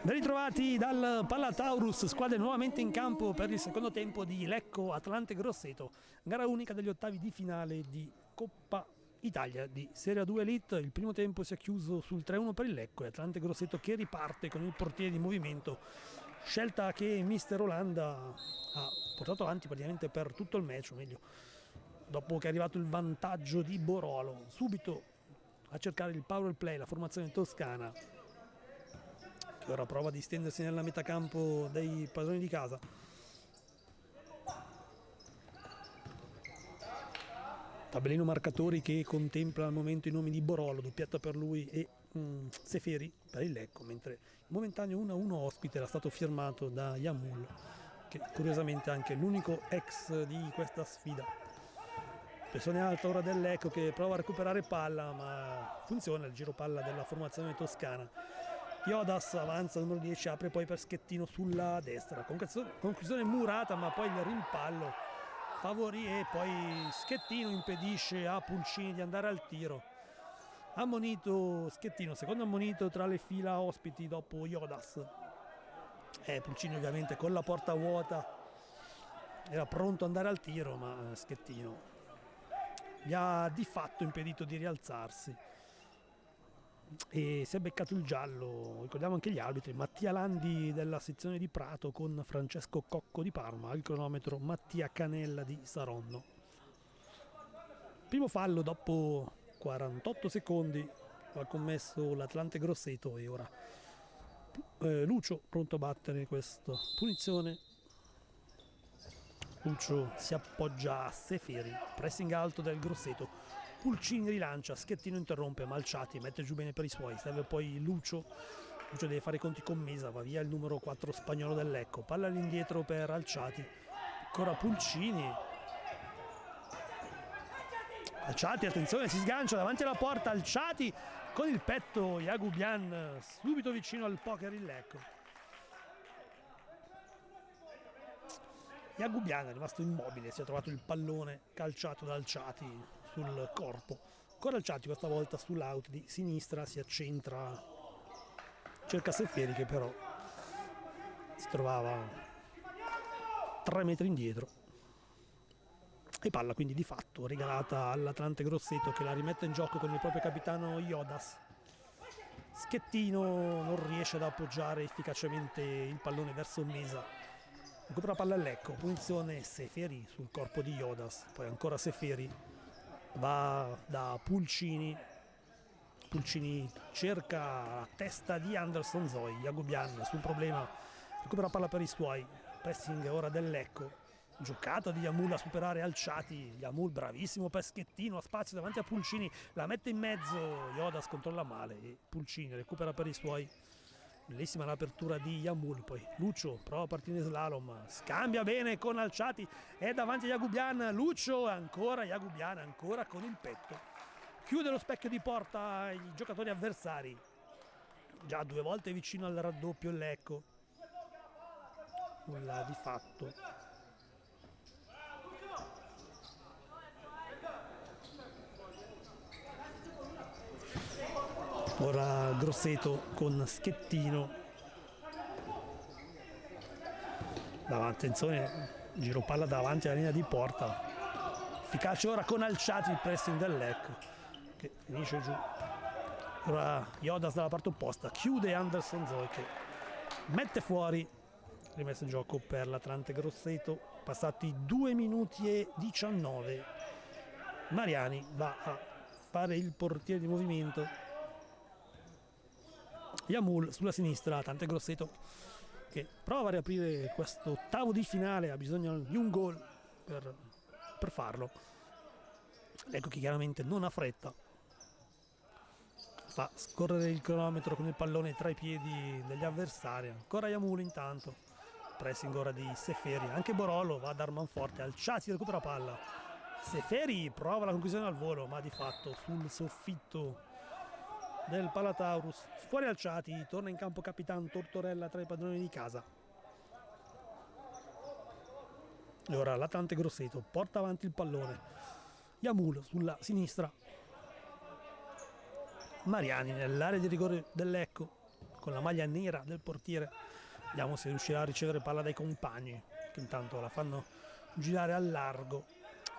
Ben ritrovati dal Palataurus, squadre nuovamente in campo per il secondo tempo di Lecco Atlante Grosseto, gara unica degli ottavi di finale di Coppa Italia di Serie 2 Elite. Il primo tempo si è chiuso sul 3-1 per il Lecco e Atlante Grosseto che riparte con il portiere di movimento, scelta che mister Olanda ha portato avanti praticamente per tutto il match, o meglio, dopo che è arrivato il vantaggio di Borolo, subito a cercare il power play, la formazione toscana, che ora prova a distendersi nella metà campo dei padroni di casa. Tabellino marcatori che contempla al momento i nomi di Borolo, doppietta per lui, e Seferi per il Lecco, mentre il momentaneo 1-1 ospite era stato firmato da Yamul, che curiosamente è anche l'unico ex di questa sfida. Pressione alta ora del Lecco che prova a recuperare palla, ma funziona il giro palla della formazione toscana. Iodas avanza, numero 10, apre poi per Schettino sulla destra, conclusione murata, ma poi il rimpallo favorì e poi Schettino impedisce a Pulcini di andare al tiro. Ammonito Schettino, secondo ammonito tra le fila ospiti dopo Iodas. Pulcini ovviamente con la porta vuota era pronto ad andare al tiro, ma Schettino gli ha di fatto impedito di rialzarsi e si è beccato il giallo. Ricordiamo anche gli arbitri: Mattia Landi della sezione di Prato con Francesco Cocco di Parma, al cronometro Mattia Canella di Saronno. Primo fallo dopo 48 secondi ha commesso l'Atlante Grosseto e ora Lucio pronto a battere questa punizione. Lucio si appoggia a Seferi, pressing alto del Grosseto, Pulcini rilancia, Schettino interrompe, Malciati mette giù bene per i suoi, serve poi Lucio deve fare i conti con Mesa, va via il numero 4 spagnolo del Lecco, palla all'indietro per Alciati, ancora Pulcini, Alciati, attenzione, si sgancia davanti alla porta, Alciati con il petto, Jagubian subito vicino al poker il Lecco. Jagubian è rimasto immobile, si è trovato il pallone calciato da Alciati sul corpo. Ancora Alciati, questa volta sull'out di sinistra, si accentra, cerca Seferi che però si trovava 3 metri indietro. E palla quindi di fatto regalata all'Atlante Grosseto, che la rimette in gioco con il proprio capitano Iodas. Schettino non riesce ad appoggiare efficacemente il pallone verso Mesa. Recupera palla al Lecco, punizione Seferi sul corpo di Iodas, poi ancora Seferi, va da Pulcini, Pulcini cerca la testa di Anderson Zoe, Jagubian sul problema, recupera palla per i suoi, pressing ora del Lecco, giocata di Yamul a superare Alciati, Yamul bravissimo per Schettino, ha spazio davanti a Pulcini, la mette in mezzo, Iodas controlla male e Pulcini recupera per i suoi. Bellissima l'apertura di Yamul, poi Lucio prova a partire in slalom, scambia bene con Alciati, è davanti a Jagubian, Lucio ancora, Jagubian ancora con il petto, chiude lo specchio di porta ai giocatori avversari, già 2 volte vicino al raddoppio il Lecco, nulla di fatto. Ora Grosseto con Schettino davanti, attenzione, giro palla davanti alla linea di porta, efficace ora con Alciati il pressing del Lecco che finisce giù. Ora Iodas dalla parte opposta, chiude Anderson Zoe che mette fuori, rimesso in gioco per l'Atlante Grosseto. Passati 2 minuti e 19, Mariani va a fare il portiere di movimento. Yamul sulla sinistra, Atlante Grosseto che prova a riaprire questo ottavo di finale, ha bisogno di un gol per farlo. Ecco che chiaramente non ha fretta, fa scorrere il cronometro con il pallone tra i piedi degli avversari. Ancora Yamul intanto, pressing ora di Seferi, anche Borolo va ad Armanforte, Alciati recupera palla, Seferi prova la conclusione al volo ma di fatto sul soffitto del Palataurus, fuori Alciati, torna in campo Capitan Tortorella tra i padroni di casa. E ora l'Atlante Grosseto porta avanti il pallone, Yamul sulla sinistra, Mariani nell'area di rigore del Lecco, con la maglia nera del portiere. Vediamo se riuscirà a ricevere palla dai compagni, che intanto la fanno girare al largo.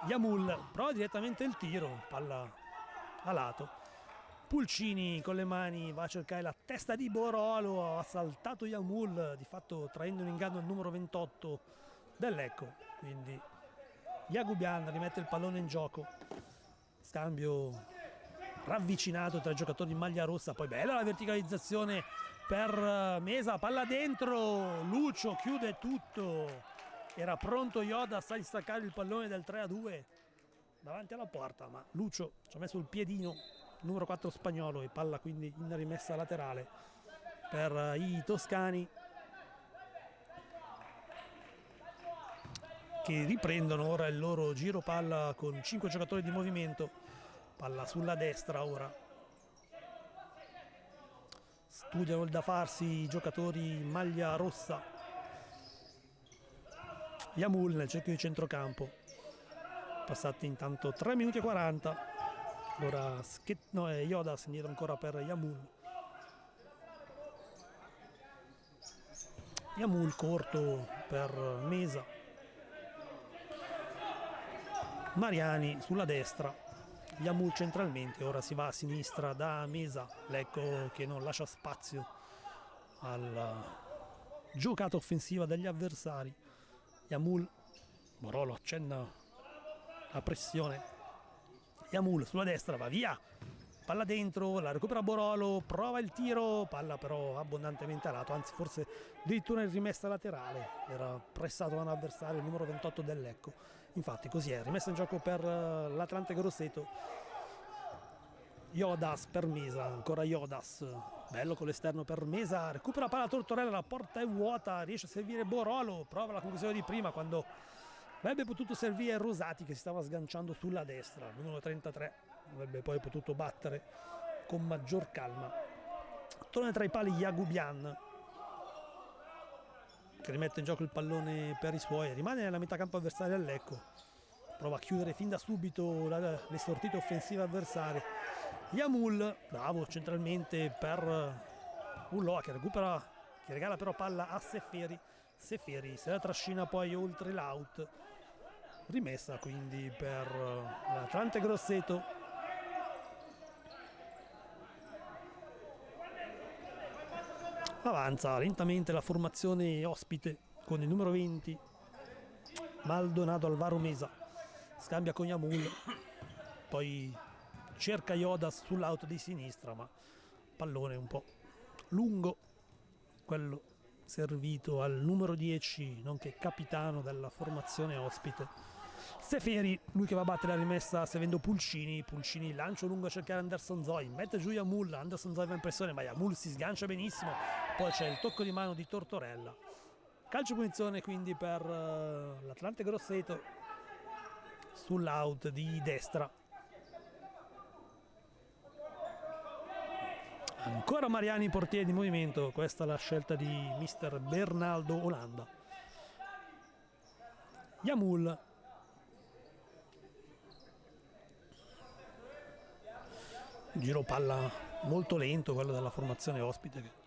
Yamul prova direttamente il tiro, palla a lato. Pulcini con le mani va a cercare la testa di Borolo, ha saltato Yamul, di fatto traendo in inganno il numero 28 del Lecco. Quindi Jagubian rimette il pallone in gioco, scambio ravvicinato tra i giocatori in maglia rossa. Poi bella la verticalizzazione per Mesa, palla dentro, Lucio chiude tutto, era pronto Iodas a distaccare il pallone del 3-2 davanti alla porta, ma Lucio ci ha messo il piedino, numero 4 spagnolo, e palla quindi in rimessa laterale per i toscani, che riprendono ora il loro giro palla con 5 giocatori di movimento. Palla sulla destra ora, studiano il da farsi i giocatori in maglia rossa. Yamul nel cerchio di centrocampo, passati intanto 3 minuti e 40, ora Iodas indietro ancora per Yamul. Yamul corto per Mesa, Mariani sulla destra, Yamul centralmente, ora si va a sinistra da Mesa, Lecco che non lascia spazio alla giocata offensiva degli avversari. Yamul, Borolo accenna la pressione, Yamul sulla destra, va via, palla dentro, la recupera Borolo, prova il tiro, palla però abbondantemente a lato, anzi forse addirittura in rimessa laterale, era pressato da un avversario, il numero 28 del Lecco. Infatti così è, rimessa in gioco per l'Atlante Grosseto. Iodas per Mesa, ancora Iodas, bello con l'esterno per Mesa, recupera palla Tortorella, la porta è vuota, riesce a servire Borolo, prova la conclusione di prima quando avrebbe potuto servire Rosati che si stava sganciando sulla destra, numero 33, avrebbe poi potuto battere con maggior calma. Torna tra i pali Jagubian, che rimette in gioco il pallone per i suoi, rimane nella metà campo avversaria al Lecco, prova a chiudere fin da subito le sortite offensive avversarie. Yamul, bravo centralmente per Ulloa che recupera, che regala però palla a Seferi, Seferi se la trascina poi oltre l'out, rimessa quindi per l'Atlante Grosseto. Avanza lentamente la formazione ospite con il numero 20 Maldonado Alvaro Mesa, scambia con Yamul, poi cerca Iodas sull'auto di sinistra, ma pallone un po' lungo, quello servito al numero 10, nonché capitano della formazione ospite. Seferi, lui che va a battere la rimessa servendo Pulcini, Pulcini lancio lungo a cercare Anderson Zoy, mette giù Yamul, Anderson Zoy va in pressione ma Yamul si sgancia benissimo, poi c'è il tocco di mano di Tortorella. Calcio punizione quindi per l'Atlante Grosseto sull'out di destra. Ancora Mariani portiere di movimento, questa è la scelta di mister Bernaldo Olanda. Yamul, giro palla molto lento quello della formazione ospite.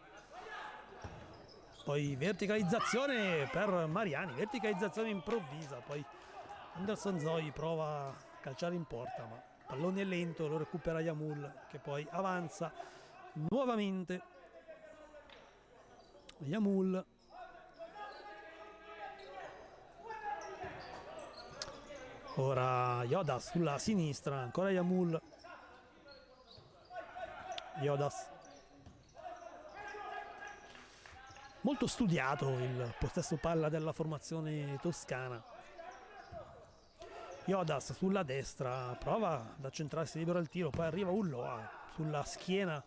Poi verticalizzazione per Mariani, verticalizzazione improvvisa, poi Anderson Zoy prova a calciare in porta ma pallone lento, lo recupera Yamul che poi avanza nuovamente. Yamul, ora Iodas sulla sinistra, ancora Yamul, Iodas, molto studiato il possesso palla della formazione toscana. Iodas sulla destra, prova ad accentrarsi libero al tiro, poi arriva Ulloa sulla schiena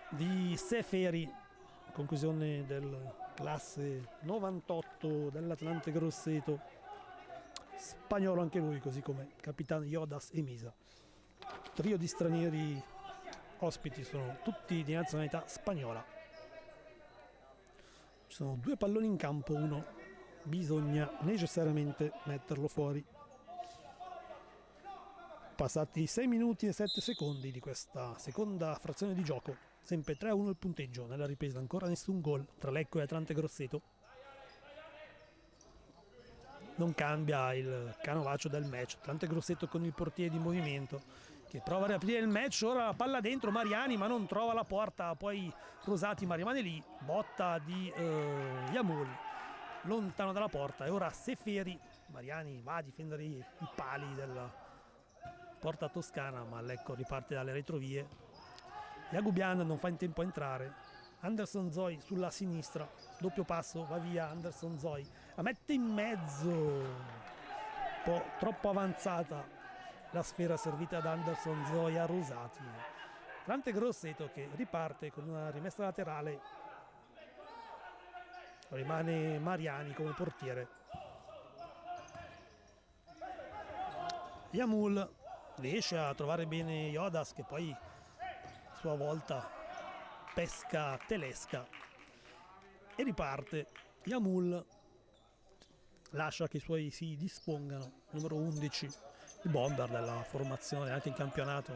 di Seferi, conclusione del classe 98 dell'Atlante Grosseto, spagnolo anche lui, così come capitano Iodas e Misa. Trio di stranieri ospiti sono tutti di nazionalità spagnola. Ci sono 2 palloni in campo, uno bisogna necessariamente metterlo fuori. Passati 6 minuti e 7 secondi di questa seconda frazione di gioco, sempre 3-1 il punteggio. Nella ripresa ancora nessun gol tra Lecco e Atlante Grosseto. Non cambia il canovaccio del match. Atlante Grosseto con il portiere di movimento che prova a riaprire il match. Ora la palla dentro Mariani, ma non trova la porta. Poi Rosati, ma rimane lì. Botta di Yamul lontano dalla porta. E ora Seferi. Mariani va a difendere i pali della porta toscana, ma Lecco riparte dalle retrovie. Yagubian non fa in tempo a entrare. Anderson Zoi sulla sinistra, doppio passo, va via Anderson Zoi, la mette in mezzo, un po' troppo avanzata la sfera servita da Anderson Zoi a Rosati. Atlante Grosseto che riparte con una rimessa laterale, rimane Mariani come portiere. Yamul riesce a trovare bene Iodas, che poi a sua volta pesca Telesca e riparte. Yamul lascia che i suoi si dispongano. Numero 11, il bomber della formazione, anche in campionato,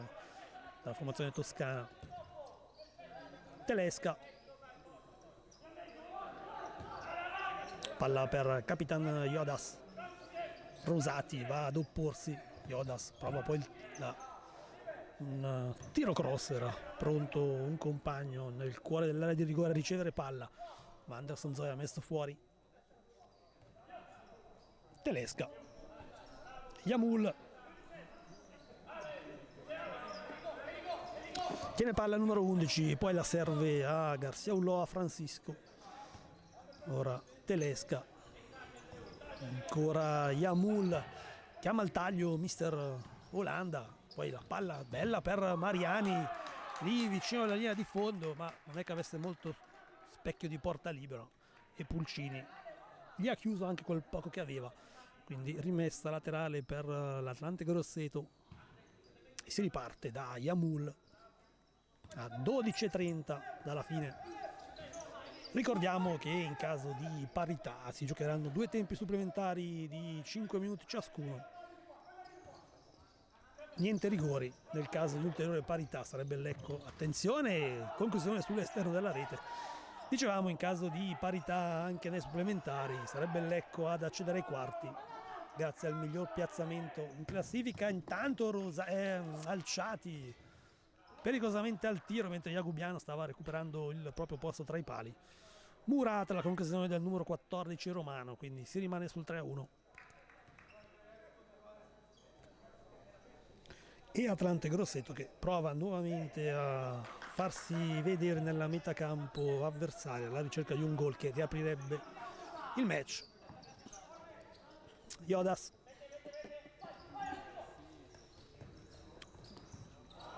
della formazione toscana. Telesca, palla per Capitan Iodas. Rosati va ad opporsi. Iodas prova poi un tiro cross, era pronto un compagno nel cuore dell'area di rigore a ricevere palla, ma Anderson Zoi ha messo fuori. Telesca, Yamul tiene palla numero 11 e poi la serve a Garcia Ulloa Francisco. Ora Telesca, ancora Yamul, chiama il taglio mister Olanda, poi la palla bella per Mariani lì vicino alla linea di fondo, ma non è che avesse molto specchio di porta libero e Pulcini gli ha chiuso anche quel poco che aveva, quindi rimessa laterale per l'Atlante Grosseto e si riparte da Yamul a 12:30 dalla fine. Ricordiamo che in caso di parità si giocheranno 2 tempi supplementari di 5 minuti ciascuno. Niente rigori, nel caso di ulteriore parità sarebbe il Lecco. Attenzione, conclusione sull'esterno della rete. Dicevamo in caso di parità anche nei supplementari sarebbe il Lecco ad accedere ai quarti grazie al miglior piazzamento in classifica. Intanto Alciati pericolosamente al tiro mentre Yagubiano stava recuperando il proprio posto tra i pali. Murata la conclusione del numero 14 romano, quindi si rimane sul 3-1. E Atlante Grosseto che prova nuovamente a farsi vedere nella metacampo avversaria alla ricerca di un gol che riaprirebbe il match. Iodas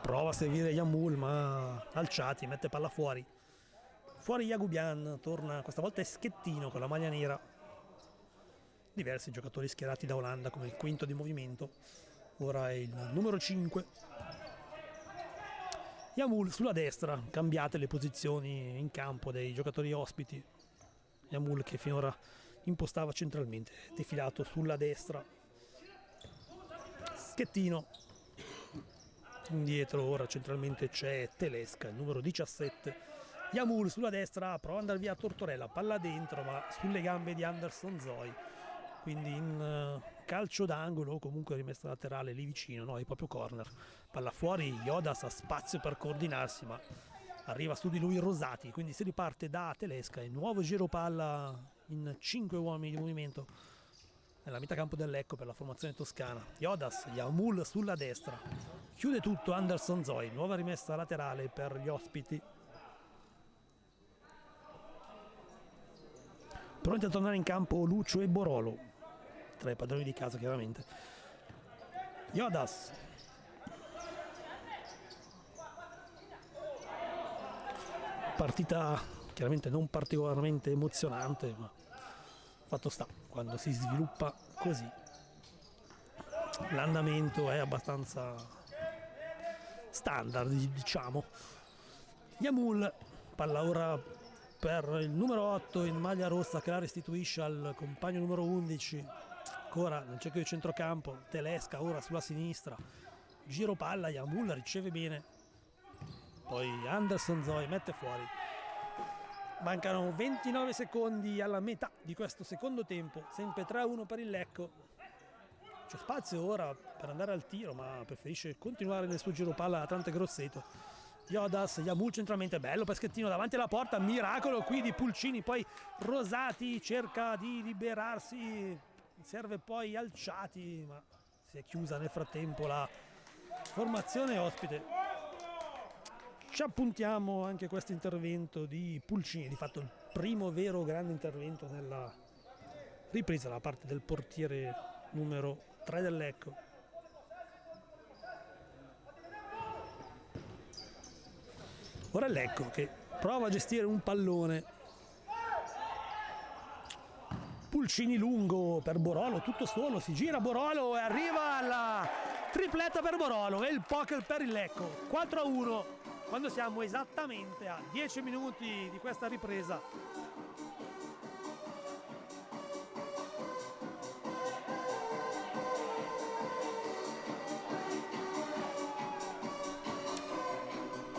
prova a servire Yamul, ma Alciati mette palla fuori. Fuori Yagubian, torna questa volta Schettino con la maglia nera. Diversi giocatori schierati da Olanda come il quinto di movimento. Ora è il numero 5. Yamul sulla destra, cambiate le posizioni in campo dei giocatori ospiti. Yamul che finora impostava centralmente, defilato sulla destra. Schettino. Indietro ora centralmente c'è Telesca, il numero 17. Yamul sulla destra, prova ad andare via Tortorella, palla dentro ma sulle gambe di Anderson Zoi, quindi in calcio d'angolo, comunque rimessa laterale lì vicino, no, è proprio corner. Palla fuori, Iodas ha spazio per coordinarsi ma arriva su di lui Rosati, quindi si riparte da Telesca e nuovo giro palla in 5 uomini di movimento nella metà campo del Lecco per la formazione toscana. Iodas, Yamul sulla destra, chiude tutto Anderson Zoi, nuova rimessa laterale per gli ospiti. Pronti a tornare in campo Lucio e Borolo, tra i padroni di casa chiaramente. Iodas, partita chiaramente non particolarmente emozionante, ma fatto sta, quando si sviluppa così l'andamento è abbastanza standard, diciamo. Yamul, palla ora per il numero 8 in maglia rossa che la restituisce al compagno numero 11, ancora nel cerchio di centrocampo. Telesca ora sulla sinistra, giro palla, Yamul riceve bene, poi Anderson Zoe mette fuori. Mancano 29 secondi alla metà di questo secondo tempo, sempre 3-1 per il Lecco. C'è spazio ora per andare al tiro, ma preferisce continuare nel suo giro palla Atlante Grosseto. Iodas, Yamul centralmente, bello peschettino davanti alla porta, miracolo qui di Pulcini, poi Rosati cerca di liberarsi, serve poi Alciati, ma si è chiusa nel frattempo la formazione ospite. Ci appuntiamo anche questo intervento di Pulcini, di fatto il primo vero grande intervento nella ripresa da parte del portiere numero 3 del Lecco. Ora il Lecco che prova a gestire un pallone. Pulcini lungo per Borolo, tutto solo, si gira Borolo e arriva alla tripletta per Borolo e il poker per il Lecco. 4-1 quando siamo esattamente a 10 minuti di questa ripresa.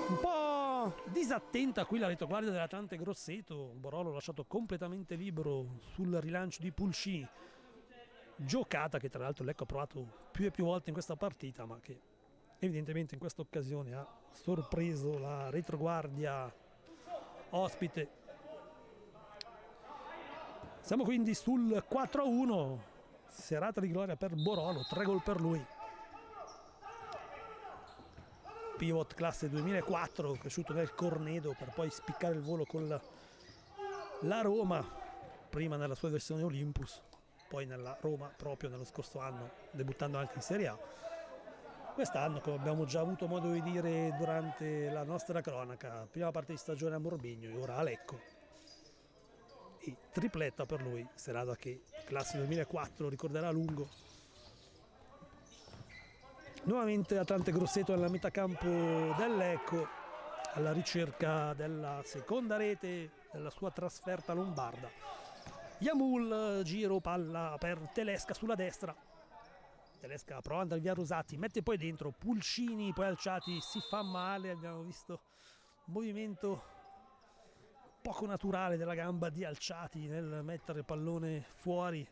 Un po' disattenta qui la retroguardia dell'Atlante Grosseto, Borolo lasciato completamente libero sul rilancio di Pulcini, giocata che tra l'altro Lecco ha provato più e più volte in questa partita, ma che evidentemente in questa occasione ha sorpreso la retroguardia ospite. Siamo quindi sul 4-1, serata di gloria per Borolo, 3 gol per lui. Pivot classe 2004, cresciuto nel Cornedo per poi spiccare il volo con la Roma, prima nella sua versione Olympus, poi nella Roma proprio nello scorso anno, debuttando anche in Serie A. Quest'anno, come abbiamo già avuto modo di dire durante la nostra cronaca, prima parte di stagione a Morbegno e ora a Lecco. E tripletta per lui, serata che classe 2004 ricorderà a lungo. Nuovamente Atlante Grosseto nella metà campo del Lecco, alla ricerca della seconda rete della sua trasferta lombarda. Yamul, giro palla per Telesca sulla destra. Telesca prova ad andare via Rosati, mette poi dentro Pulcini, poi Alciati si fa male, abbiamo visto un movimento poco naturale della gamba di Alciati nel mettere il pallone fuori.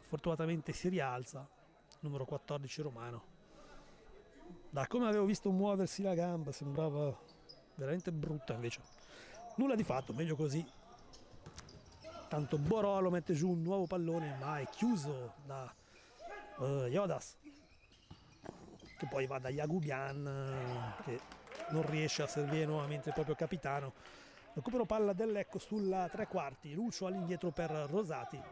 Fortunatamente si rialza, numero 14 romano. Da come avevo visto muoversi la gamba sembrava veramente brutta, invece nulla di fatto, meglio così. Tanto Borolo mette giù un nuovo pallone, ma è chiuso da Iodas, che poi va da Yagubian, che non riesce a servire nuovamente il proprio capitano. Recupero palla del Lecco sulla tre quarti, Lucio all'indietro per Rosati.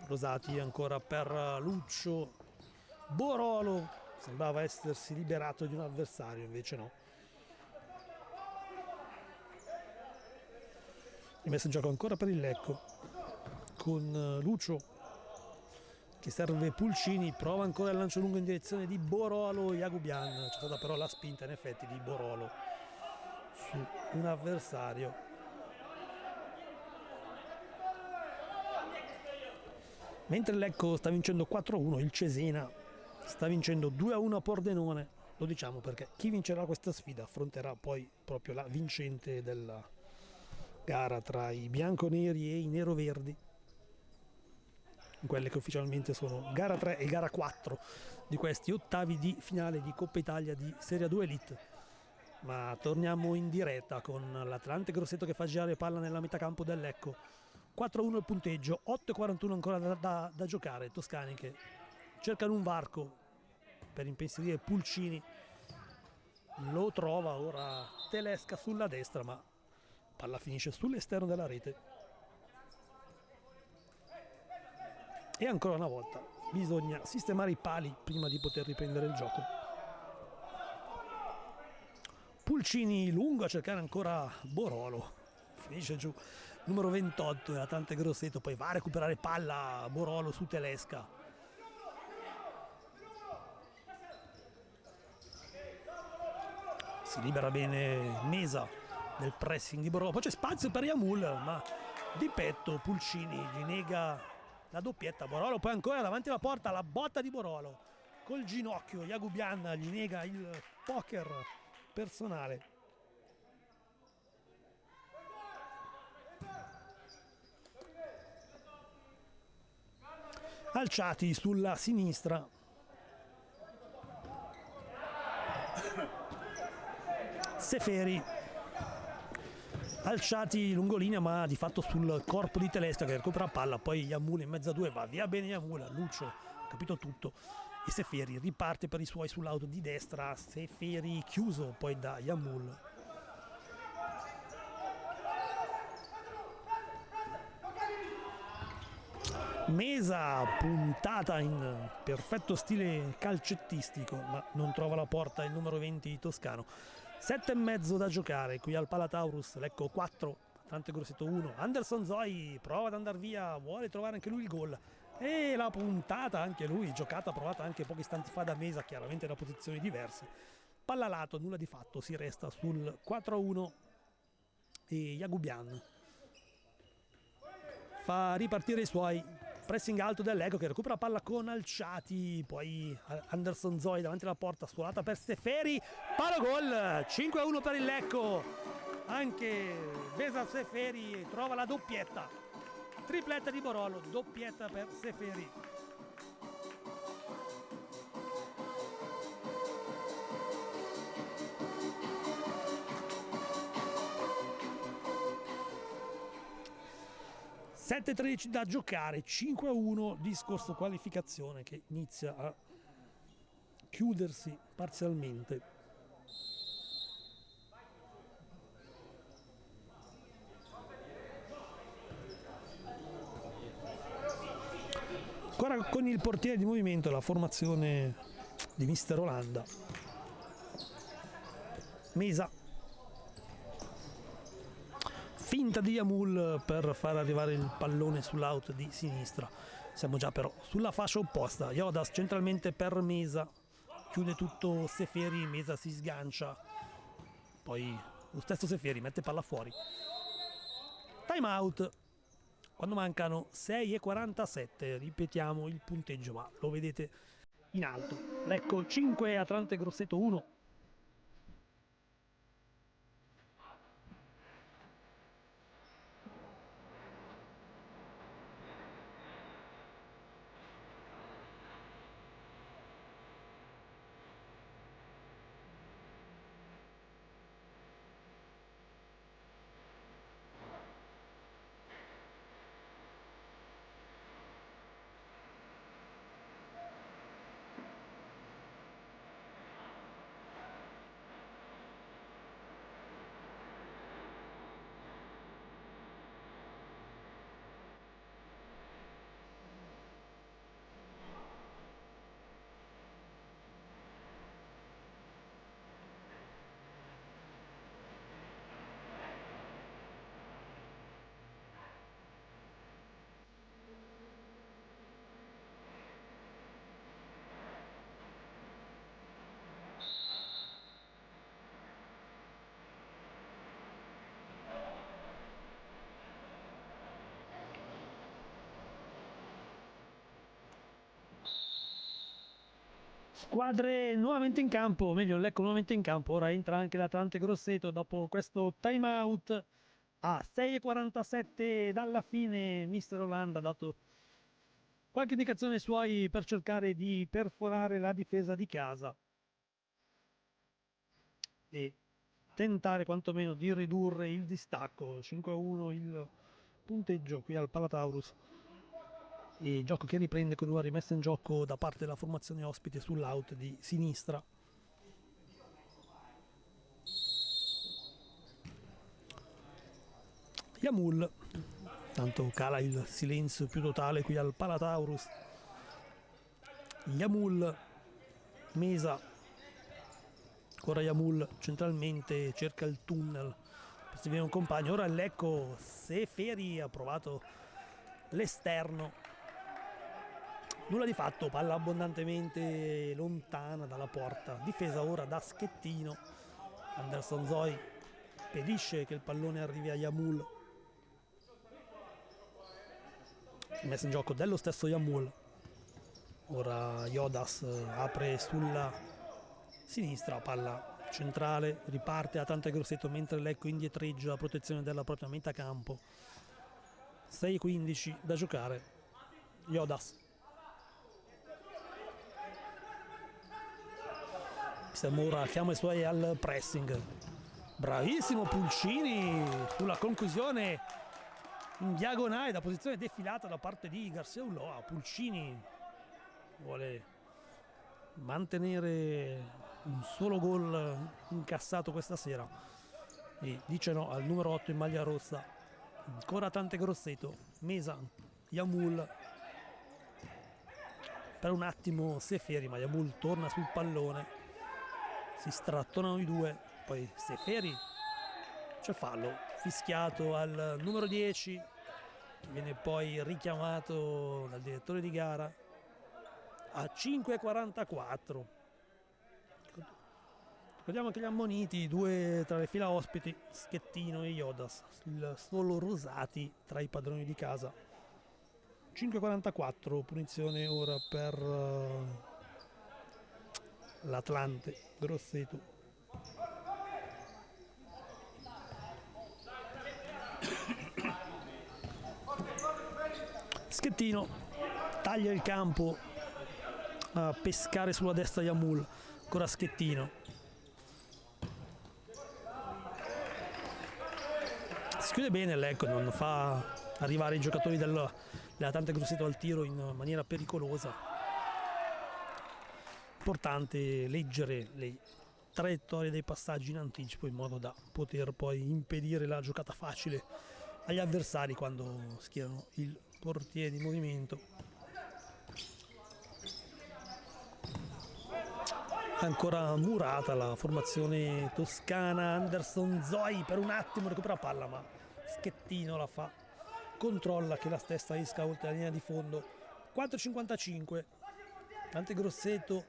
Rosati ancora per Lucio. Borolo sembrava essersi liberato di un avversario, invece no. Rimesso in gioco ancora per il Lecco con Lucio che serve Pulcini, prova ancora il lancio lungo in direzione di Borolo. Yagubian, c'è stata però la spinta in effetti di Borolo su un avversario. Mentre il Lecco sta vincendo 4-1, il Cesena sta vincendo 2-1 a Pordenone. Lo diciamo perché chi vincerà questa sfida affronterà poi proprio la vincente della gara tra i bianconeri e i neroverdi, quelle che ufficialmente sono gara 3 e gara 4 di questi ottavi di finale di Coppa Italia di Serie 2 Elite. Ma torniamo in diretta con l'Atlante Grosseto che fa girare palla nella metà campo del Lecco. 4-1 il punteggio, 8-41 ancora da giocare. Toscani che cercano un varco per impensierire Pulcini, lo trova ora Telesca sulla destra, ma palla finisce sull'esterno della rete. E ancora una volta bisogna sistemare i pali prima di poter riprendere il gioco. Pulcini lungo a cercare ancora Borolo, finisce giù numero 28 dell'Atlante Grosseto, poi va a recuperare palla Borolo su Telesca. Si libera bene Mesa del pressing di Borolo, poi c'è spazio per Yamul, ma di petto Pulcini gli nega la doppietta. Borolo poi ancora davanti alla porta, la botta di Borolo, col ginocchio. Jagubian gli nega il poker personale. Alciati sulla sinistra. Seferi. Alciati lungolinea, ma di fatto sul corpo di Telesca che recupera palla, poi Yamul in mezzo a due, va via bene Yamul, Lucio ha capito tutto e Seferi riparte per i suoi sull'auto di destra. Seferi chiuso poi da Yamul. Mesa puntata in perfetto stile calcettistico, ma non trova la porta il numero 20 toscano. 7,5 da giocare qui al Palataurus. Lecco 4, Atlante Grosseto 1. Anderson Zoy prova ad andare via, vuole trovare anche lui il gol e la puntata anche lui, giocata provata anche pochi istanti fa da Mesa, chiaramente da posizioni diverse. Palla lato, nulla di fatto, si resta sul 4-1 e Jagubian fa ripartire i suoi. Pressing alto dell'Eco che recupera palla con Alciati, poi Anderson Zoy davanti alla porta, sforata per Seferi, palo gol, 5-1 per il Lecco. Anche Besa Seferi trova la doppietta, tripletta di Borollo, doppietta per Seferi. (7:13 da giocare, 5-1 discorso qualificazione che inizia a chiudersi parzialmente. Ancora con il portiere di movimento la formazione di Mister Olanda. Mesa, finta di Yamul per far arrivare il pallone sull'out di sinistra. Siamo già però sulla fascia opposta. Iodas centralmente per Mesa, chiude tutto Seferi, Mesa si sgancia, poi lo stesso Seferi mette palla fuori. Time out quando mancano 6:47. Ripetiamo il punteggio, ma lo vedete in alto. Lecco 5, Atlante Grosseto 1. Squadre nuovamente in campo, o meglio Lecco nuovamente in campo. Ora entra anche l'Atlante Grosseto dopo questo time out a 6:47 dalla fine. Mister Olanda ha dato qualche indicazione ai suoi per cercare di perforare la difesa di casa e tentare quantomeno di ridurre il distacco. 5-1 il punteggio qui al Palataurus. E gioco che riprende con una rimessa in gioco da parte della formazione ospite sull'out di sinistra. Yamul, tanto cala il silenzio più totale qui al Palataurus. Yamul, Mesa, ancora Yamul centralmente, cerca il tunnel per seguire un compagno. Ora il Lecco, Seferi ha provato l'esterno, nulla di fatto, palla abbondantemente lontana dalla porta, difesa ora da Schettino. Anderson Zoy impedisce che il pallone arrivi a Yamul, messa in gioco dello stesso Yamul. Ora Iodas apre sulla sinistra, palla centrale, riparte a Atlante Grosseto mentre Lecco indietreggia a protezione della propria metà campo. 6:15 da giocare. Iodas. Mora chiama i suoi al pressing. Bravissimo Pulcini sulla conclusione in diagonale da posizione defilata da parte di Garcia Ulloa. Pulcini vuole mantenere un solo gol incassato questa sera e dice no al numero 8 in maglia rossa. Ancora Atlante Grosseto, Mesa, Yamul, per un attimo Seferi, ma Yamul torna sul pallone, si strattonano i due, poi Seferi, c'è fallo fischiato al numero 10, che viene poi richiamato dal direttore di gara a 5:44. Ricordiamo che gli ammoniti, due tra le fila ospiti, Schettino e Iodas, il solo Rosati tra i padroni di casa. 5:44, punizione ora per l'Atlante Grosseto. Schettino taglia il campo a pescare sulla destra Yamul, ancora Schettino. Si chiude bene Lecco, non fa arrivare i giocatori dell'Atlante Grosseto al tiro in maniera pericolosa. Importante leggere le traiettorie dei passaggi in anticipo in modo da poter poi impedire la giocata facile agli avversari quando schierano il portiere di movimento. Ancora murata la formazione toscana. Anderson Zoi per un attimo recupera palla, ma Schettino la fa, controlla che la stessa esca oltre la linea di fondo. 4:55, Atlante Grosseto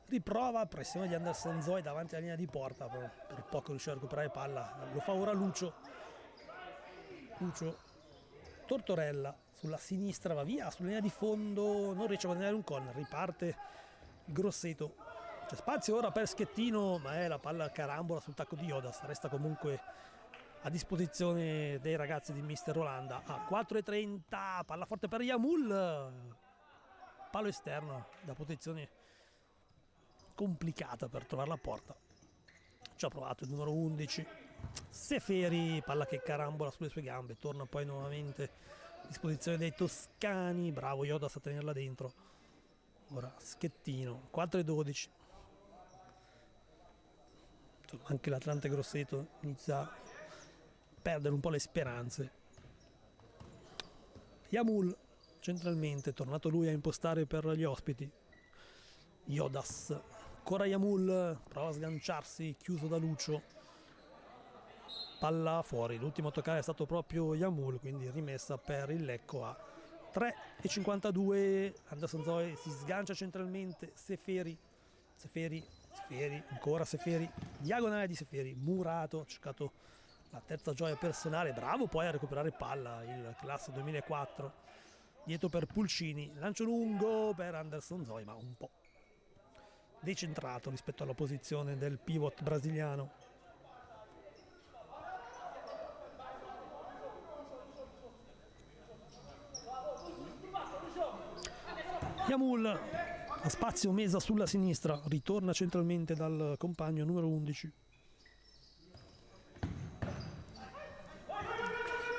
riprova, pressione di Anderson Zoi davanti alla linea di porta, però per poco riesce a recuperare palla. Lo fa ora Lucio Tortorella sulla sinistra, va via sulla linea di fondo, non riesce a guadagnare un corner, riparte Grosseto. C'è spazio ora per Schettino, ma è la palla carambola sul tacco di Iodas, resta comunque a disposizione dei ragazzi di Mister Olanda. A 4:30, palla forte per Yamul, palo esterno da posizione complicata per trovare la porta. Ci ha provato il numero 11 Seferi, palla che carambola sulle sue gambe, torna poi nuovamente a disposizione dei toscani, bravo Iodas a tenerla dentro. Ora Schettino, 4:12. Anche l'Atlante Grosseto inizia a perdere un po' le speranze. Yamul centralmente, tornato lui a impostare per gli ospiti. Iodas, ancora Yamul, prova a sganciarsi, chiuso da Lucio, palla fuori, l'ultimo a toccare è stato proprio Yamul, quindi rimessa per il Lecco a 3:52. Anderson Zoi si sgancia centralmente, Seferi, ancora Seferi, diagonale di Seferi, murato, ha cercato la terza gioia personale, bravo poi a recuperare palla il classe 2004, dietro per Pulcini, lancio lungo per Anderson Zoi, ma un po' decentrato rispetto alla posizione del pivot brasiliano. Yamul a spazio, Mesa sulla sinistra, ritorna centralmente dal compagno numero 11.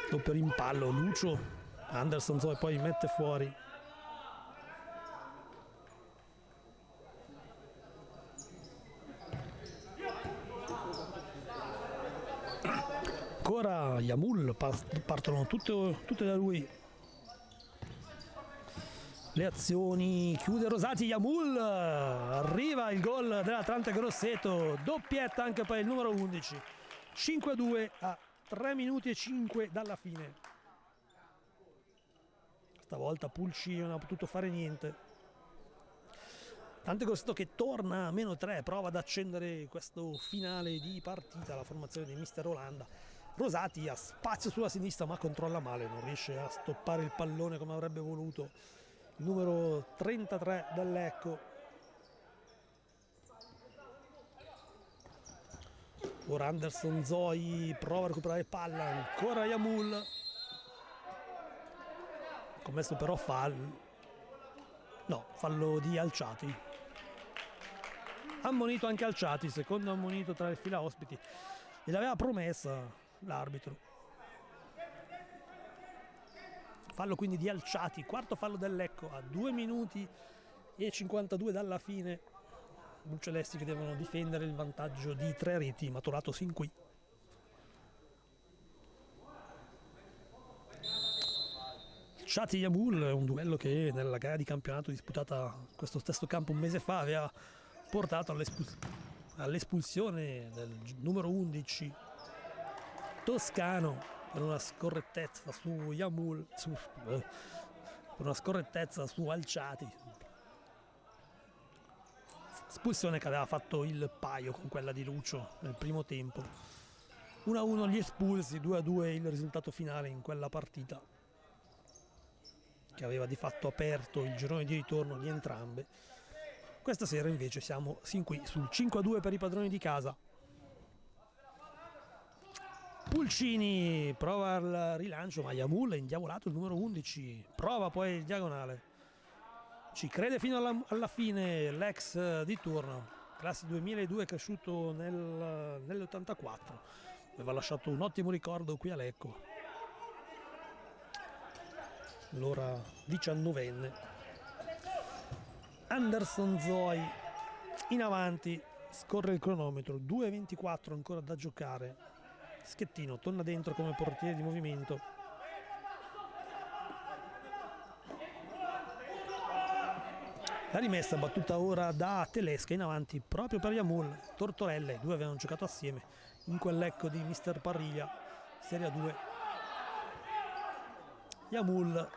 Doppio rimpallo, Lucio, Anderson Zoi poi mette fuori. Ancora Yamul, partono tutte da lui le azioni, chiude Rosati, Yamul, arriva il gol dell'Atlante Grosseto, doppietta anche per il numero 11, 5:2 a 3 minuti e 5 dalla fine. Stavolta Pulcini non ha potuto fare niente. Atlante Grosseto che torna a -3, prova ad accendere questo finale di partita, la formazione di Mister Olanda. Rosati ha spazio sulla sinistra ma controlla male, non riesce a stoppare il pallone come avrebbe voluto numero 33 del Lecco. Ora Anderson Zoe prova a recuperare palla, ancora Yamul, commesso però fallo di Alciati, ammonito anche Alciati, secondo ammonito tra le fila ospiti, gliel'aveva promessa l'arbitro. Fallo quindi di Alciati, quarto fallo del Lecco a 2 minuti e 52 dalla fine. Blucelesti che devono difendere il vantaggio di 3 reti maturato sin qui. Alciati Yamul è un duello che nella gara di campionato disputata in questo stesso campo un mese fa aveva portato all'espulsione del numero 11 toscano per una scorrettezza su Yamul, per una scorrettezza su Alciati. Espulsione che aveva fatto il paio con quella di Lucio nel primo tempo. 1-1 gli espulsi, 2-2 il risultato finale in quella partita che aveva di fatto aperto il girone di ritorno di entrambe. Questa sera invece siamo sin qui sul 5-2 per i padroni di casa. Pulcini prova il rilancio, ma Yamul è indiavolato, il numero 11 prova poi il diagonale, ci crede fino alla fine l'ex di turno, classe 2002, cresciuto nell'84, aveva lasciato un ottimo ricordo qui a Lecco, l'ora 19enne. Anderson Zoe in avanti, scorre il cronometro, 2:24 ancora da giocare. Schettino torna dentro come portiere di movimento. La rimessa battuta ora da Telesca in avanti proprio per Yamul. Tortorella, i due avevano giocato assieme in quell'Lecco di Mister Parriglia, Serie 2. Yamul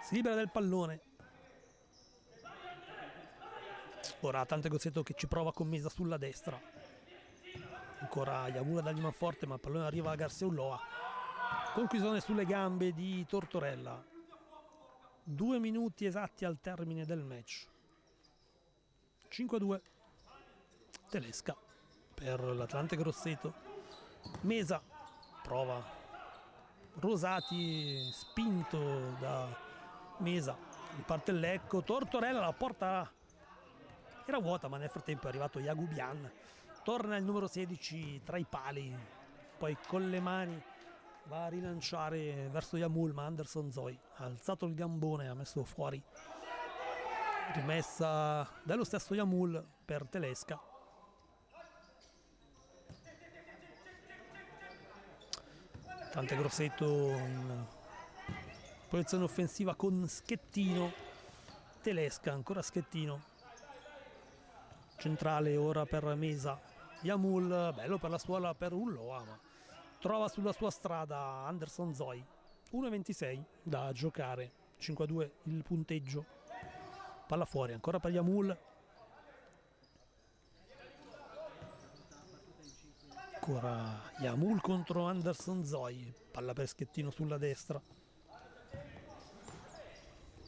si libera del pallone. Ora Tante Gozzetto che ci prova con Mesa sulla destra. Ancora Yamul a dargli man forte, ma il pallone arriva a Garcia Ulloa. Conclusione sulle gambe di Tortorella. 2 minuti esatti al termine del match. 5-2. Telesca per l'Atlante Grosseto. Mesa prova. Rosati spinto da Mesa. Riparte il Lecco. Tortorella, la porta era vuota, ma nel frattempo è arrivato Yagubian. Torna il numero 16 tra i pali, poi con le mani va a rilanciare verso Yamul, ma Anderson Zoe ha alzato il gambone, ha messo fuori. Rimessa dello stesso Yamul per Telesca. Tante Grosseto in posizione offensiva con Schettino. Telesca, ancora Schettino. Centrale ora per Mesa. Yamul, bello per la scuola per Ulloa, ma trova sulla sua strada Anderson Zoe. 1:26 da giocare, 5-2 il punteggio. Palla fuori, ancora per Yamul. Ancora Yamul contro Anderson Zoe. Palla per Schettino sulla destra.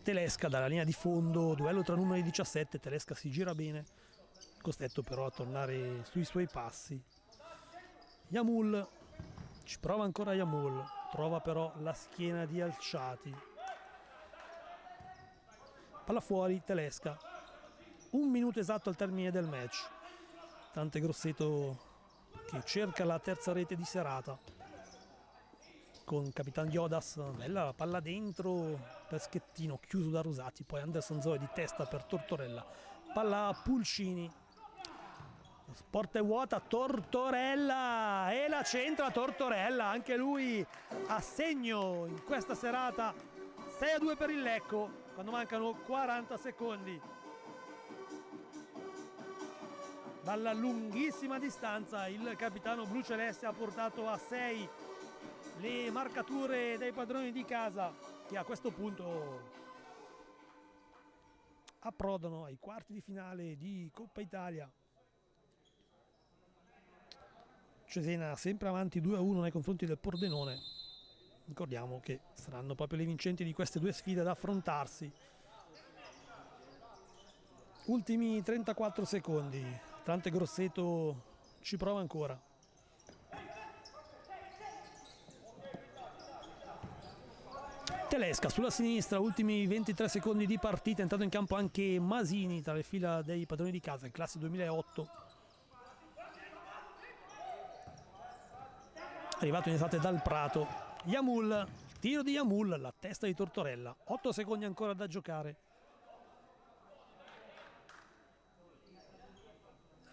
Telesca dalla linea di fondo, duello tra numeri 17, Telesca si gira bene. Costretto però a tornare sui suoi passi. Yamul, ci prova ancora Yamul, trova però la schiena di Alciati. Palla fuori, Telesca. 1 minuto esatto al termine del match. Tante Grosseto che cerca la terza rete di serata. Con Capitan Diodas, bella palla dentro per Schettino, chiuso da Rosati. Poi Anderson Zoe di testa per Tortorella. Palla a Pulcini. Porta è vuota, Tortorella e la centra Tortorella, anche lui a segno in questa serata. 6-2 per il Lecco quando mancano 40 secondi. Dalla lunghissima distanza il capitano bluceleste ha portato a 6 le marcature dei padroni di casa, che a questo punto approdano ai quarti di finale di Coppa Italia. Cesena sempre avanti 2-1 nei confronti del Pordenone. Ricordiamo che saranno proprio le vincenti di queste due sfide ad affrontarsi Ultimi 34 secondi. Trante Grosseto ci prova ancora. Telesca sulla sinistra, ultimi 23 secondi di partita, è entrato in campo anche Masini tra le fila dei padroni di casa, classe 2008. Arrivato in estate dal Prato. Yamul, tiro di Yamul, la testa di Tortorella, 8 secondi ancora da giocare.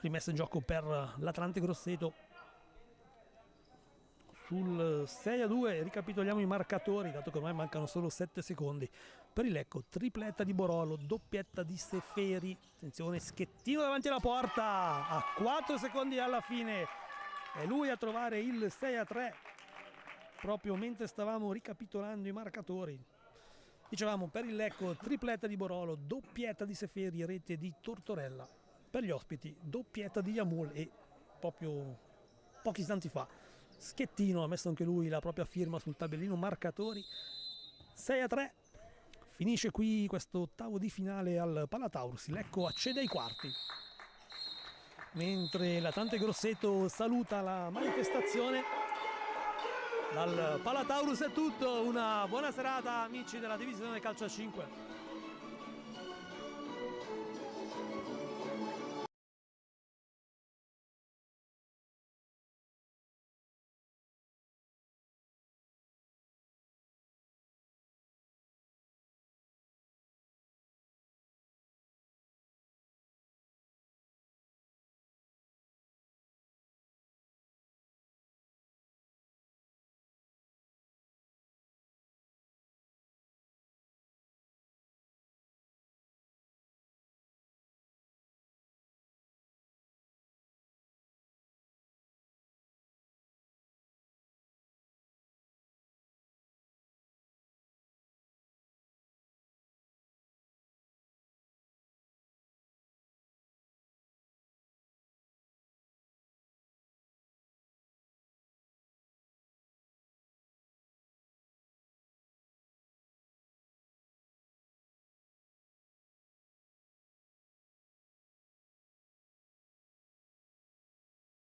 Rimessa in gioco per l'Atlante Grosseto. Sul 6-2 ricapitoliamo i marcatori, dato che ormai mancano solo 7 secondi. Per il Lecco, tripletta di Borolo, doppietta di Seferi. Attenzione, Schettino davanti alla porta, a 4 secondi alla fine. È lui a trovare il 6-3, proprio mentre stavamo ricapitolando i marcatori. Dicevamo, per il Lecco, tripletta di Borolo, doppietta di Seferi, rete di Tortorella. Per gli ospiti, doppietta di Yamul e proprio pochi istanti fa Schettino ha messo anche lui la propria firma sul tabellino marcatori. 6-3, finisce qui questo ottavo di finale al Palataurus. Lecco accede ai quarti, mentre l'Atlante Grosseto saluta la manifestazione. Dal Palataurus è tutto, una buona serata amici della divisione calcio a 5.